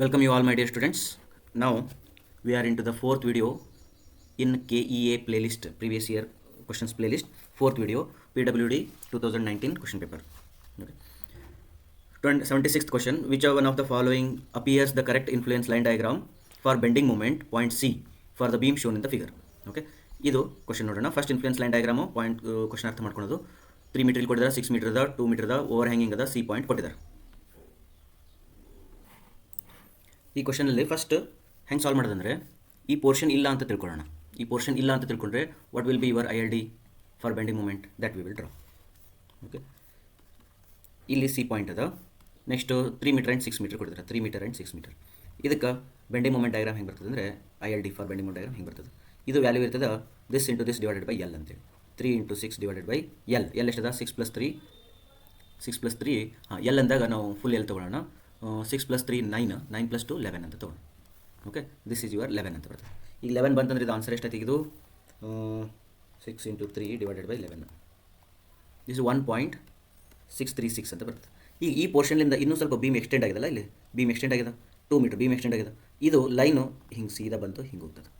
Welcome you all my dear students. Now we are into the fourth video in KEA playlist, previous year questions playlist, fourth video, PWD 2019 question paper. Okay. 76th question, which one of the following appears the correct influence line diagram for bending moment point C for the beam shown in the figure? Okay, ಇದು question ನೋಡೋಣ. First influence line diagram point question ಅರ್ಥ ಮಾಡ್ಕೊಳ್ಳೋದು. 3 metre ಕೊಟ್ಟಿದ್ದಾರೆ, 6 metre ಅದ, 2 metre ಅದ, over hanging ಅದ, C point ಕೊಟ್ಟಿದ್ದಾರೆ. ಈ ಕ್ವಶನಲ್ಲಿ ಫಸ್ಟ್ ಹೆಂಗೆ ಸಾಲ್ವ್ ಮಾಡೋದಂದರೆ ಈ ಪೋರ್ಷನ್ ಇಲ್ಲ ಅಂತ ತಿಳ್ಕೊಳ್ಳೋಣ. ಈ ಪೋರ್ಷನ್ ಇಲ್ಲ ಅಂತ ತಿಳ್ಕೊಂಡ್ರೆ what will be your ILD for bending moment that we will draw. Okay, ಇಲ್ಲಿ ಸಿ ಪಾಯಿಂಟ್ ಅದ. ನೆಕ್ಸ್ಟು 3 ಮೀಟರ್ ಆ್ಯಂಡ್ 6 ಮೀಟರ್ ಕೊಡ್ತಾರೆ. 3 ಮೀಟರ್ ಆ್ಯಂಡ್ 6 ಮೀಟರ್. ಇದಕ್ಕೆ ಬೆಂಡಿಂಗ್ ಮೂಮೆಂಟ್ ಡಯಾಗ್ರಾಮ್ ಹೆಂಗೆ ಬರ್ತದೆ ಅಂದರೆ ILD for bending moment diagram ಹೆಂಗೆ ಬರ್ತದೆ. ಇದು ವ್ಯಾಲ್ಯೂ ಇರ್ತದೆ this into this divided by L ಅಂತೇಳಿ. 3 into 6 divided by L. L ಎಷ್ಟದ 6 + 3. 6 + 3 ಎಲ್ ಅಂದಾಗ ನಾವು ಫುಲ್ ಎಲ್ ತೊಗೊಳ್ಳೋಣ. 6 + 3 9, 9 + 2 11 ಅಂತ ತೊಗೊಳ್ಳೋಣ. ಓಕೆ, ದಿಸ್ ಈಸ್ ಯುವರ್ 11 ಅಂತ ಬರ್ತದೆ. ಈಗ 11 ಬಂತಂದ್ರೆ ಇದು ಆನ್ಸರ್ ಎಷ್ಟಾಯ್ತು? ಇದು 6 ಇಂಟು 3 ಡಿವೈಡೆಡ್ ಬೈ 11. ದಿಸ್ 1.636 ಅಂತ ಬರ್ತದೆ. ಈಗ ಈ ಪೋರ್ಷನ್ಲಿಂದ ಇನ್ನೂ ಸ್ವಲ್ಪ ಬೀಮ್ ಎಕ್ಸ್ಟೆಂಡ್ ಆಗಿದಲ್ಲ, ಇಲ್ಲಿ ಬೀಮ್ ಎಕ್ಸ್ಟೆಂಡ್ ಆಗಿದೆ, 2 ಮೀಟರ್ ಬೀಮ್ ಎಕ್ಸ್ಟೆಂಡ್ ಆಗಿದೆ. ಇದು ಲೈನು ಹಿಂಗೆ ಸೀದಾ ಬಂತು, ಹಿಂಗೆ ಹೋಗ್ತದೆ.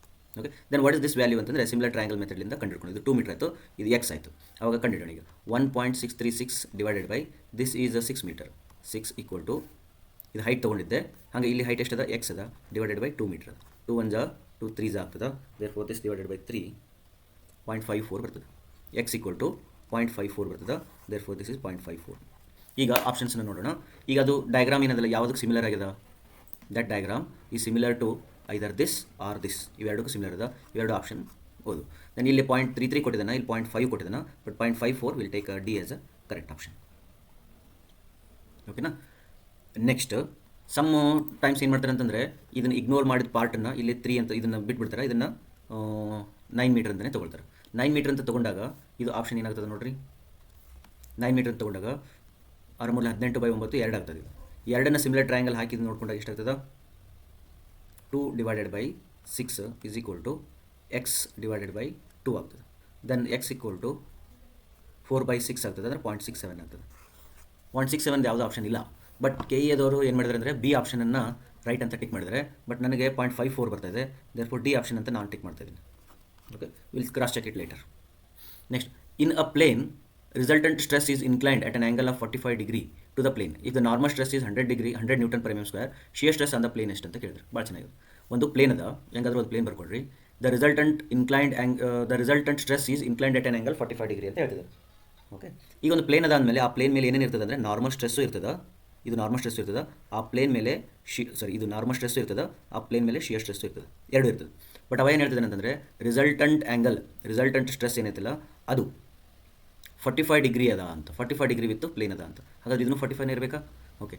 Okay, then what is this value ಅಂತಂದರೆ ಸಿಮಿಲರ್ ಟ್ರಯಾಂಗಲ್ ಮೆಥಡ್ಲಿಂದ ಕಂಡುಹಿಡ್ಕೊಂಡು, ಇದು 2 ಮೀಟರ್ ಆಯಿತು, ಇದು ಎಕ್ಸ್ ಆಯಿತು. ಅವಾಗ ಕಂಡುಹಿಡೋಣ. ಈಗ 1.636 divided by this is 6 metre. 6 equal to ಇದು ಹೈಟ್ ತೊಗೊಂಡಿದ್ದೆ, ಹಾಗೆ ಇಲ್ಲಿ ಹೈಟ್ ಎಷ್ಟದ ಎಕ್ಸ್ ಅದ ಡಿವೈಡೆಡ್ ಬೈ 2 ಮೀಟರ್. 2 1 2 3 ಆಗ್ತದೆ. Therefore this divided by 3.54 ಬರ್ತದೆ. ಎಕ್ಸ್ ಈಕ್ವಲ್ ಟು 0.54 ಬರ್ತದೆ. Therefore this is 0.54. ಈಗ ಆಪ್ಷನ್ಸನ್ನು ನೋಡೋಣ. ಈಗ ಅದು ಡಯಾಗ್ರಾಮ್ ಏನದಲ್ಲ, ಯಾವುದಕ್ಕೆ ಸಿಮಿಲರ್ ಆಗಿದೆ? ದಟ್ ಡಯಾಗ್ರಾಮ್ ಈ similar to either this or this. ಇವೆರಡಕ್ಕೂ ಸಿಮಿಲರ್ ಅದ. ಇವೆರಡು ಆಪ್ಷನ್ ಓದು. ನಾನು ಇಲ್ಲಿ 0.33 ಕೊಟ್ಟಿದ್ದಾನೆ, ಇಲ್ಲಿ 0.5 ಕೊಟ್ಟಿದ್ದಾನೆ, but 0.54 will take D as a correct option. ಓಕೆನಾ? ನೆಕ್ಸ್ಟ್ ಸಮ್ ಟೈಮ್ಸ್ ಏನು ಮಾಡ್ತಾರೆ ಅಂತಂದರೆ ಇದನ್ನು ಇಗ್ನೋರ್ ಮಾಡಿದ ಪಾರ್ಟನ್ನು ಇಲ್ಲಿ 3 ಅಂತ ಇದನ್ನು ಬಿಟ್ಬಿಡ್ತಾರೆ. ಇದನ್ನು 9 ಮೀಟರ್ ಅಂತಲೇ ತೊಗೊಳ್ತಾರೆ. 9 ಮೀಟರ್ ಅಂತ ತೊಗೊಂಡಾಗ ಇದು ಆಪ್ಷನ್ ಏನಾಗ್ತದೆ ನೋಡಿರಿ. 9 ಮೀಟರ್ ಅಂತ ತೊಗೊಂಡಾಗ 6 3 18/9 2 ಆಗ್ತದೆ. ಇದು ಎರಡನ್ನು ಸಿಮಿಲರ್ ಟ್ರಯಾಂಗಲ್ ಹಾಕಿದ್ದು ನೋಡ್ಕೊಂಡಾಗ ಎಷ್ಟಾಗ್ತದೆ? 2 divided by 6 is equal to x divided by 2 ಆಗ್ತದೆ. ದೆನ್ ಎಕ್ಸ್ ಈಕ್ವಲ್ ಟು 4/6 ಆಗ್ತದೆ, ಅಂದರೆ 0.67 ಆಗ್ತದೆ. 0.67 ಯಾವುದೋ ಆಪ್ಷನ್ ಇಲ್ಲ. ಬಟ್ KEAದವರು ಏನು ಮಾಡಿದ್ದಾರೆ ಅಂದರೆ ಬಿ ಆಪ್ಷನನ್ನು ರೈಟ್ ಅಂತ ಟಿಕ್ ಮಾಡಿದರೆ, ಬಟ್ ನನಗೆ 0.54 ಬರ್ತಾಯಿದೆ. ದೇರ್ ಫೋರ್ ಡಿ ಆಪ್ಷನ್ ಅಂತ ನಾನು ಟಿಕ್ ಮಾಡ್ತಾಯಿದ್ದೀನಿ. Okay, will cross check it later. Next, in a plane resultant stress is inclined at an angle of 45 degree to the plane. If the normal stress is 100 Newton per mm square, shear stress on the plane ಎಷ್ಟು ಅಂತ ಕೇಳಿದ್ರು. ಭಾಳ ಚೆನ್ನಾಗಿದೆ. ಒಂದು plane ಅದ, ಹೆಂಗಾದ್ರೂ ಒಂದು plane ಬರ್ಕೊಡ್ರಿ. The resultant stress is inclined at an angle 45 degree ಅಂತ ಹೇಳ್ತಿದ್ದಾರೆ. ಓಕೆ, ಈಗ ಒಂದು ಪ್ಲೇನ್ ಅದ ಅಂದಮೇಲೆ ಆ ಪ್ಲೇನ್ ಮೇಲೆ ಏನೇನು ಇರ್ತದೆ ಅಂದರೆ ನಾರ್ಮಲ್ ಸ್ಟ್ರೆಸ್ಸು ಇರ್ತದೆ. ಇದು ನಾರ್ಮಲ್ ಸ್ಟ್ರೆಸ್ ಇರ್ತದೆ. ಆ ಪ್ಲೇನ್ ಮೇಲೆ ಇದು ನಾರ್ಮಲ್ ಸ್ಟ್ರೆಸ್ ಇರ್ತದೆ, ಆ ಪ್ಲೇನ್ ಮೇಲೆ ಶಿಯರ್ ಸ್ಟ್ರೆಸ್ ಇರ್ತದೆ, ಎರಡು ಇರ್ತದೆ. ಬಟ್ ಅವ ಏನು ಹೇಳ್ತಿದ್ದಾನೆ ಅಂತಂದರೆ ರಿಸಲ್ಟೆಂಟ್ ಸ್ಟ್ರೆಸ್ ಏನೈತಿಲ್ಲ ಅದು 45 ಡಿಗ್ರಿ ಅದ ಅಂತ. 45 ಡಿಗ್ರಿ ವಿತ್ತು ಪ್ಲೇನ್ ಅದ ಅಂತ. ಹಾಗಾದ್ರೆ ಇದನ್ನು 45 ಇರಬೇಕಾ? Okay,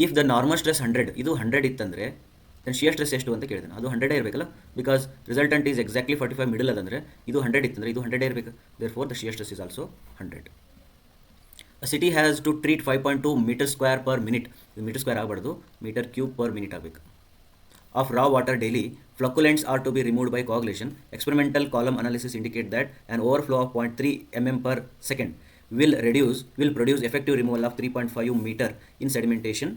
if the normal stress 100, ಇದು 100 ಇತ್ತಂದರೆ ದೆನ್ ಶಿಯರ್ ಸ್ಟ್ರೆಸ್ ಎಷ್ಟು ಅಂತ ಕೇಳಿದಾನೆ. ಅದು 100 ಇರಬೇಕಲ್ಲ, because resultant is exactly 45 middle ಅದಂದರೆ ಇದು 100 ಇತ್ತಂದರೆ ಇದು 100 ಇರಬೇಕು. Therefore the shear stress is also 100. A city has to treat 5.2 meter square per minute. ಇದು ಮೀಟರ್ ಸ್ಕ್ವೇರ್ ಆಗಬಾರ್ದು, ಮೀಟರ್ ಕ್ಯೂಬ್ ಪರ್ ಮಿನಿಟ್ ಆಗಬೇಕು. Of raw water daily, flocculants are to be removed by coagulation. Experimental column analysis indicate that an overflow of 0.3 mm per second will produce effective removal of 3.5 meter in sedimentation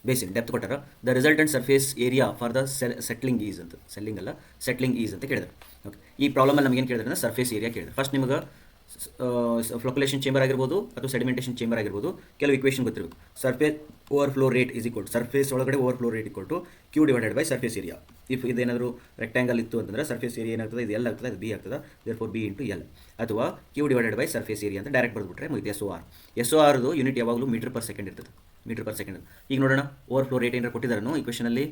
basin. Depth ಕೊಟ್ಟಾರ. The resultant surface area for the settling is ಅಂತ, settling is ಅಂತ ಕೇಳಿದ್ರು. Okay, ಈ ಪ್ರಾಬ್ಲಮಲ್ಲಿ ನಮಗೇನು ಕೇಳಿದ್ರೆ ಅಂದರೆ surface area ಕೇಳಿದ್ರು. First ನಿಮಗೆ ಫ್ಲೋಕ್ಯುಲೇಷನ್ ಚೇಂಬರ್ ಆಗಿರ್ಬೋದು ಅಥವಾ ಸೆಡಿಮೆಂಟೇಷನ್ ಚೇಂಬರ್ ಆಗಿರ್ಬೋದು, ಕೆಲವು ಇಕ್ವೇಷನ್ ಗೊತ್ತಿರಬೇಕು. Surface overflow rate is equal to surface ಒಳಗಡೆ overflow rate equal to Q divided by surface area. If ಇದೇನಾದರೂ ರೆಕ್ಟ್ಯಾಂಗಲ್ ಇತ್ತು ಅಂತಂದರೆ ಸರ್ಫೇಸ್ ಏರಿಯಾ ಏನಾಗ್ತದೆ? ಇದು ಎಲ್ ಆಗ್ತದೆ, ಇದು ಬಿ ಆಗ್ತದೆ. Therefore B into L. ಅಥವಾ Q divided by surface area ಅಂತ ಡೈರೆಕ್ಟ್ ಬರೆದ್ಬಿಟ್ರೆ ಮುಗಿದು. SOR ಯೂನಿಟ್ ಯಾವಾಗಲೂ ಮೀಟರ್ ಪರ್ ಸೆಕೆಂಡ್ ಇರ್ತದೆ. Meter per second. ಈಗ ನೋಡೋಣ, ಓವರ್ಫ್ಲೋ ರೇಟ್ ಏನಾರು ಕೊಟ್ಟಿದ್ದಾರೋ ಇಕ್ವೇಷನಲ್ಲಿ.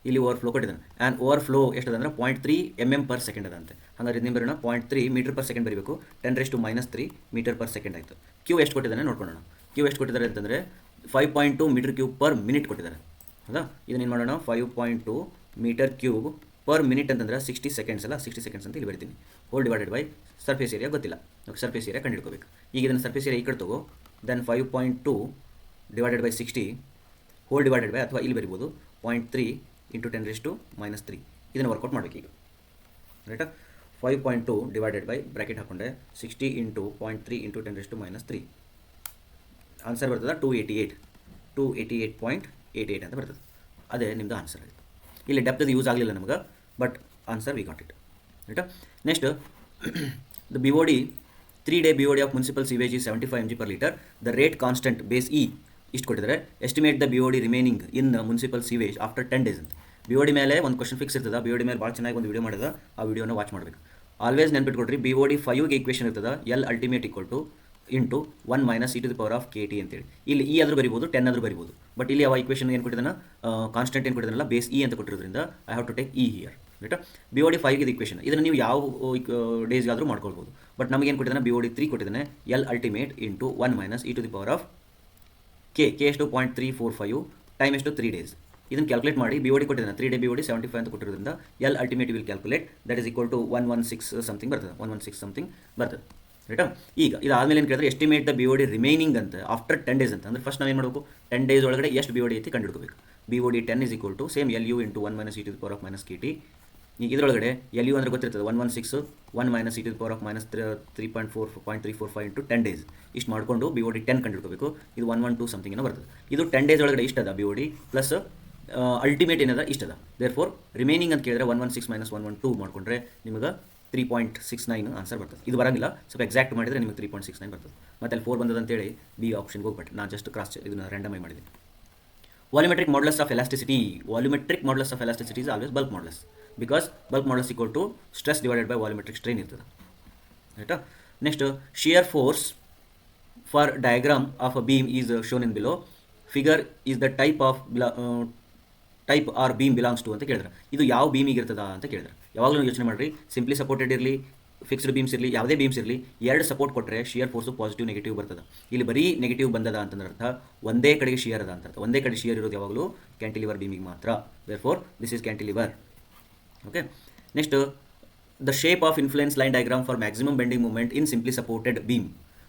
ಇಲ್ಲಿ ಓವರ್ಫ್ಲೋ ಕೊಟ್ಟಿದ್ದಾನೆ. ಆ್ಯಂಡ್ ಓವರ್ಫ್ಲೋ ಎಷ್ಟದ ಅಂದರೆ 0.3 mm per second ಅದಂತೆ. ಹಾಗಾದ್ರೆ ಇದನ್ನ ಬರೋಣ, 0.3 ಮೀಟರ್ ಪರ್ ಸೆಕೆಂಡ್ ಬರೀಬೇಕು. 10⁻³ ಮೀಟರ್ ಪರ್ ಸೆಕೆಂಡ್ ಆಯಿತು. ಕ್ಯೂ ಎಷ್ಟು ಕೊಟ್ಟಿದ್ದಾನೆ ನೋಡ್ಕೊಳ್ಳೋಣ. ಕ್ಯೂ ಎಷ್ಟು ಕೊಟ್ಟಿದ್ದಾರೆ ಅಂತಂದರೆ 5.2 ಮೀಟರ್ ಕ್ಯೂಬ್ ಪರ್ ಮಿನಿಟ್ ಕೊಟ್ಟಿದ್ದಾರೆ. ಹೌದಾ? ಇದನ್ನೇನು ಮಾಡೋಣ, 5.2 ಮೀಟರ್ ಕ್ಯೂಬ್ ಪರ್ ಮಿನಿಟ್ ಅಂತಂದರೆ 60 ಸೆಕೆಂಡ್ಸ್ ಅಲ್ಲ, 60 ಸೆಕೆಂಡ್ಸ್ ಅಂತ ಇಲ್ಲಿ ಬರ್ತೀನಿ. Whole divided by surface area ಗೊತ್ತಿಲ್ಲ. ಸರ್ಫೇಸ್ ಏರಿಯಾ ಕಂಡುಹಿಡ್ಕೋಬೇಕು. ಈಗ ಇದನ್ನು ಸರ್ಫೇಸ್ ಏರಿಯಾ ಈ ಕಡೆ ತಗೋ. Then 5.2 divided by 60 whole divided by, ಅಥವಾ ಇಲ್ಲಿ ಬರಿಬೋದು 0.3 ಇಂಟು 10⁻³ ಇದನ್ನು ವರ್ಕೌಟ್ ಮಾಡಬೇಕು ಈಗ. ರೈಟಾ? 5.2 ಡಿವೈಡೆಡ್ ಬೈ ಬ್ರ್ಯಾಕೆಟ್ ಹಾಕೊಂಡೆ 60 ಇಂಟು 0.3 ಇಂಟು 10⁻³ ಆನ್ಸರ್ ಬರ್ತದೆ 288.88 ಅಂತ ಬರ್ತದೆ. ಅದೇ ನಿಮ್ಮದು ಆನ್ಸರ್ ಆಯಿತು. ಇಲ್ಲಿ ಡೆಪ್ತ್ ಯೂಸ್ ಆಗಲಿಲ್ಲ ನಮಗೆ, but answer we got it. ರೈಟಾ. Next the B O D 3-day BOD of municipal sewage ಈ 75 mg/L. The rate constant base e ಇಷ್ಟು ಕೊಟ್ಟಿದ್ದಾರೆ. Estimate the BOD remaining in municipal sewage after 10 days ಅಂತ. BOD ಮೇಲೆ ಒಂದು question fix ಇರ್ತದೆ. BOD ಮೇಲೆ ಭಾಳ ಚೆನ್ನಾಗಿ ಒಂದು ವಿಡಿಯೋ ಮಾಡಿದ, ಆ ವಿಡಿಯೋನ ವಾಚ್ ಮಾಡಬೇಕು. ಆಲ್ವೇಸ್ ನೆನ್ಪಿಟ್ಕೊಡ್ರಿ, BOD 5ಗೆ ಈಕ್ವೇಷನ್ ಇರ್ತದೆ, L ultimate equal two into 1 - e⁻ ಅಂತೇಳಿ. ಇಲ್ಲಿ ಇ ಆದರೂ ಬರಿಬೋದು, 10 ಆದರೂ ಬರಿಬೋದು. ಬಟ್ ಇಲ್ಲಿ ಯಾವ ಈಕ್ವೇಷನ್ ಏನು ಕೊಟ್ಟಿದ್ದಾನೆ, ಕಾನ್ಸ್ಟೆಂಟ್ ಏನು ಕೊಟ್ಟಿದ್ದಾನಲ್ಲ, ಬೇಸ್ ಇ ಅಂತ ಕೊಟ್ಟಿರೋದ್ರಿಂದ I have to take e here. ರೈಟಾ. BOD 5 ಈಕ್ವೇಷನ್, ಇದನ್ನು ನೀವು ಯಾವ ಡೇಸ್ಗಾದರೂ ಮಾಡ್ಕೊಳ್ಬೋದು. ಬಟ್ ನಮಗೇನು ಕೊಟ್ಟಿದ್ದಾನೆ, BOD 3 ಕೊಟ್ಟಿದ್ದಾನೆ, ಎಲ್ ಅಲ್ಟಿಮೇಟ್ ಇಂಟು 1 - e⁻k ಎಷ್ಟು 0.345, ಟೈಮ್ ಎಷ್ಟು 3 days. ಇದನ್ನು ಕ್ಯಾಲ್ಕುಲೇಟ್ ಮಾಡಿ. BOD ಕೊಟ್ಟಿದ್ದಾನೆ 3-day BOD 75 ಅಂತ ಕೊಟ್ಟಿರೋದ್ರಿಂದ L ultimate will calculate, that is equal to 116 something ಬರ್ತದೆ, 116 ಸಮಥಿಂಗ್ ಬರ್ತದೆ. ರೈಟಾ. ಈಗ ಇದಾದಮೇಲೆ ಏನು ಕೇಳಿದ್ರೆ, ಎಸ್ಟಿಮೇಟ್ ದ BOD ರಿಮೈನಿಂಗ್ ಅಂತ ಆಫ್ಟರ್ 10 days ಅಂತ. ಅಂದರೆ ಫಸ್ಟ್ ನಾವು ಏನು ಮಾಡಬೇಕು, 10 days ಒಳಗಡೆ ಎಷ್ಟು BOD ಐತಿ ಕಂಡುಹಿಡ್ಕೋಬೇಕು. BOD 10 is equal to same LU into 1 - e⁻ KT. ಈಗ ಇದರೊಳಗಡೆ LU ಅಂದರೆ ಗೊತ್ತಿರ್ತದೆ 116, 1 - e⁻3.45 ಇಂಟು 10 days. ಇಷ್ಟು ಮಾಡಿಕೊಂಡು BOD 10 ಕಂಡುಹಿಡ್ಕೋಬೇಕು. ಇದು 112 ಸಮಥಿಂಗ್ ಏನೋ ಬರ್ತದೆ. ಇದು 10 days ಒಳಗಡೆ ಇಷ್ಟದ BOD ಪ್ಲಸ್ ಅಲ್ಟಿಮೇಟ್ ಏನದ ಇಷ್ಟದ. ದೇರ್ ಫೋರ್ ರಿಮೈನಿಂಗ್ ಅಂತ ಕೇಳಿದ್ರೆ 116 - 112 ಮಾಡಿಕೊಂಡ್ರೆ ನಿಮಗೆ 3.69 ಆನ್ಸರ್ ಬರ್ತದೆ. ಇದು ಬರೋಂಗಿಲ್ಲ, ಸ್ವಲ್ಪ ಎಕ್ಸಾಕ್ಟ್ ಮಾಡಿದರೆ ನಿಮಗೆ 3.69 ಬರ್ತದೆ. ಮತ್ತೆ ಅಲ್ಲಿ 4 ಬಂದದ ಅಂತೇಳಿ ಬಿ ಆಪ್ಷನ್ಗೆ ಹೋಗ್ಬಿಟ್ಟು ನಾನು ಜಸ್ಟ್ ಇದನ್ನು ರ್ಯಾಂಡಮ್ ಆಗಿ ಮಾಡಿದ್ದೀನಿ. Volumetric modulus of elasticity. Volumetric modulus of elasticity is always bulk modulus, because bulk modulus equal to stress divided by volumetric strain ಇರ್ತದೆ. ರೈಟಾ. Next shear force for diagram of a beam is shown in below. Figure is the type or beam belongs to ಅಂತ ಕೇಳಿದ್ರೆ, ಇದು ಯಾವ ಬೀಮಿಗೆ ಇರ್ತದ ಅಂತ ಕೇಳಿದ್ರೆ, ಯಾವಾಗಲೂ ಯೋಚನೆ ಮಾಡಿರಿ. ಸಿಂಪ್ಲಿ ಸಪೋರ್ಟೆಡ್ ಇರಲಿ, ಫಿಕ್ಸ್ಡ್ ಬೀಮ್ಸ್ ಇರಲಿ, ಯಾವುದೇ ಬೀಮ್ಸ್ ಇರಲಿ, ಎರಡು ಸಪೋರ್ಟ್ ಕೊಟ್ಟರೆ ಶಿಯರ್ ಫೋರ್ಸು ಪಾಸಿಟಿವ್ ನೆಗೆಟಿವ್ ಬರ್ತದೆ. ಇಲ್ಲಿ ಬರೀ ನೆಗೆಟಿವ್ ಬಂದದ ಅಂತಂದ್ರೆ ಅರ್ಥ ಒಂದೇ ಕಡೆಗೆ ಶಿಯರ್ ಅದ ಅಂತ. ಒಂದೇ ಕಡೆ ಶಿಯರ್ ಇರೋದು ಯಾವಾಗಲೂ ಕ್ಯಾಂಟಿಲಿವರ್ ಬೀಮಿಗೆ ಮಾತ್ರ. Therefore this is cantilever. Okay. Next the shape of influence line diagram for maximum bending movement in simply supported beam.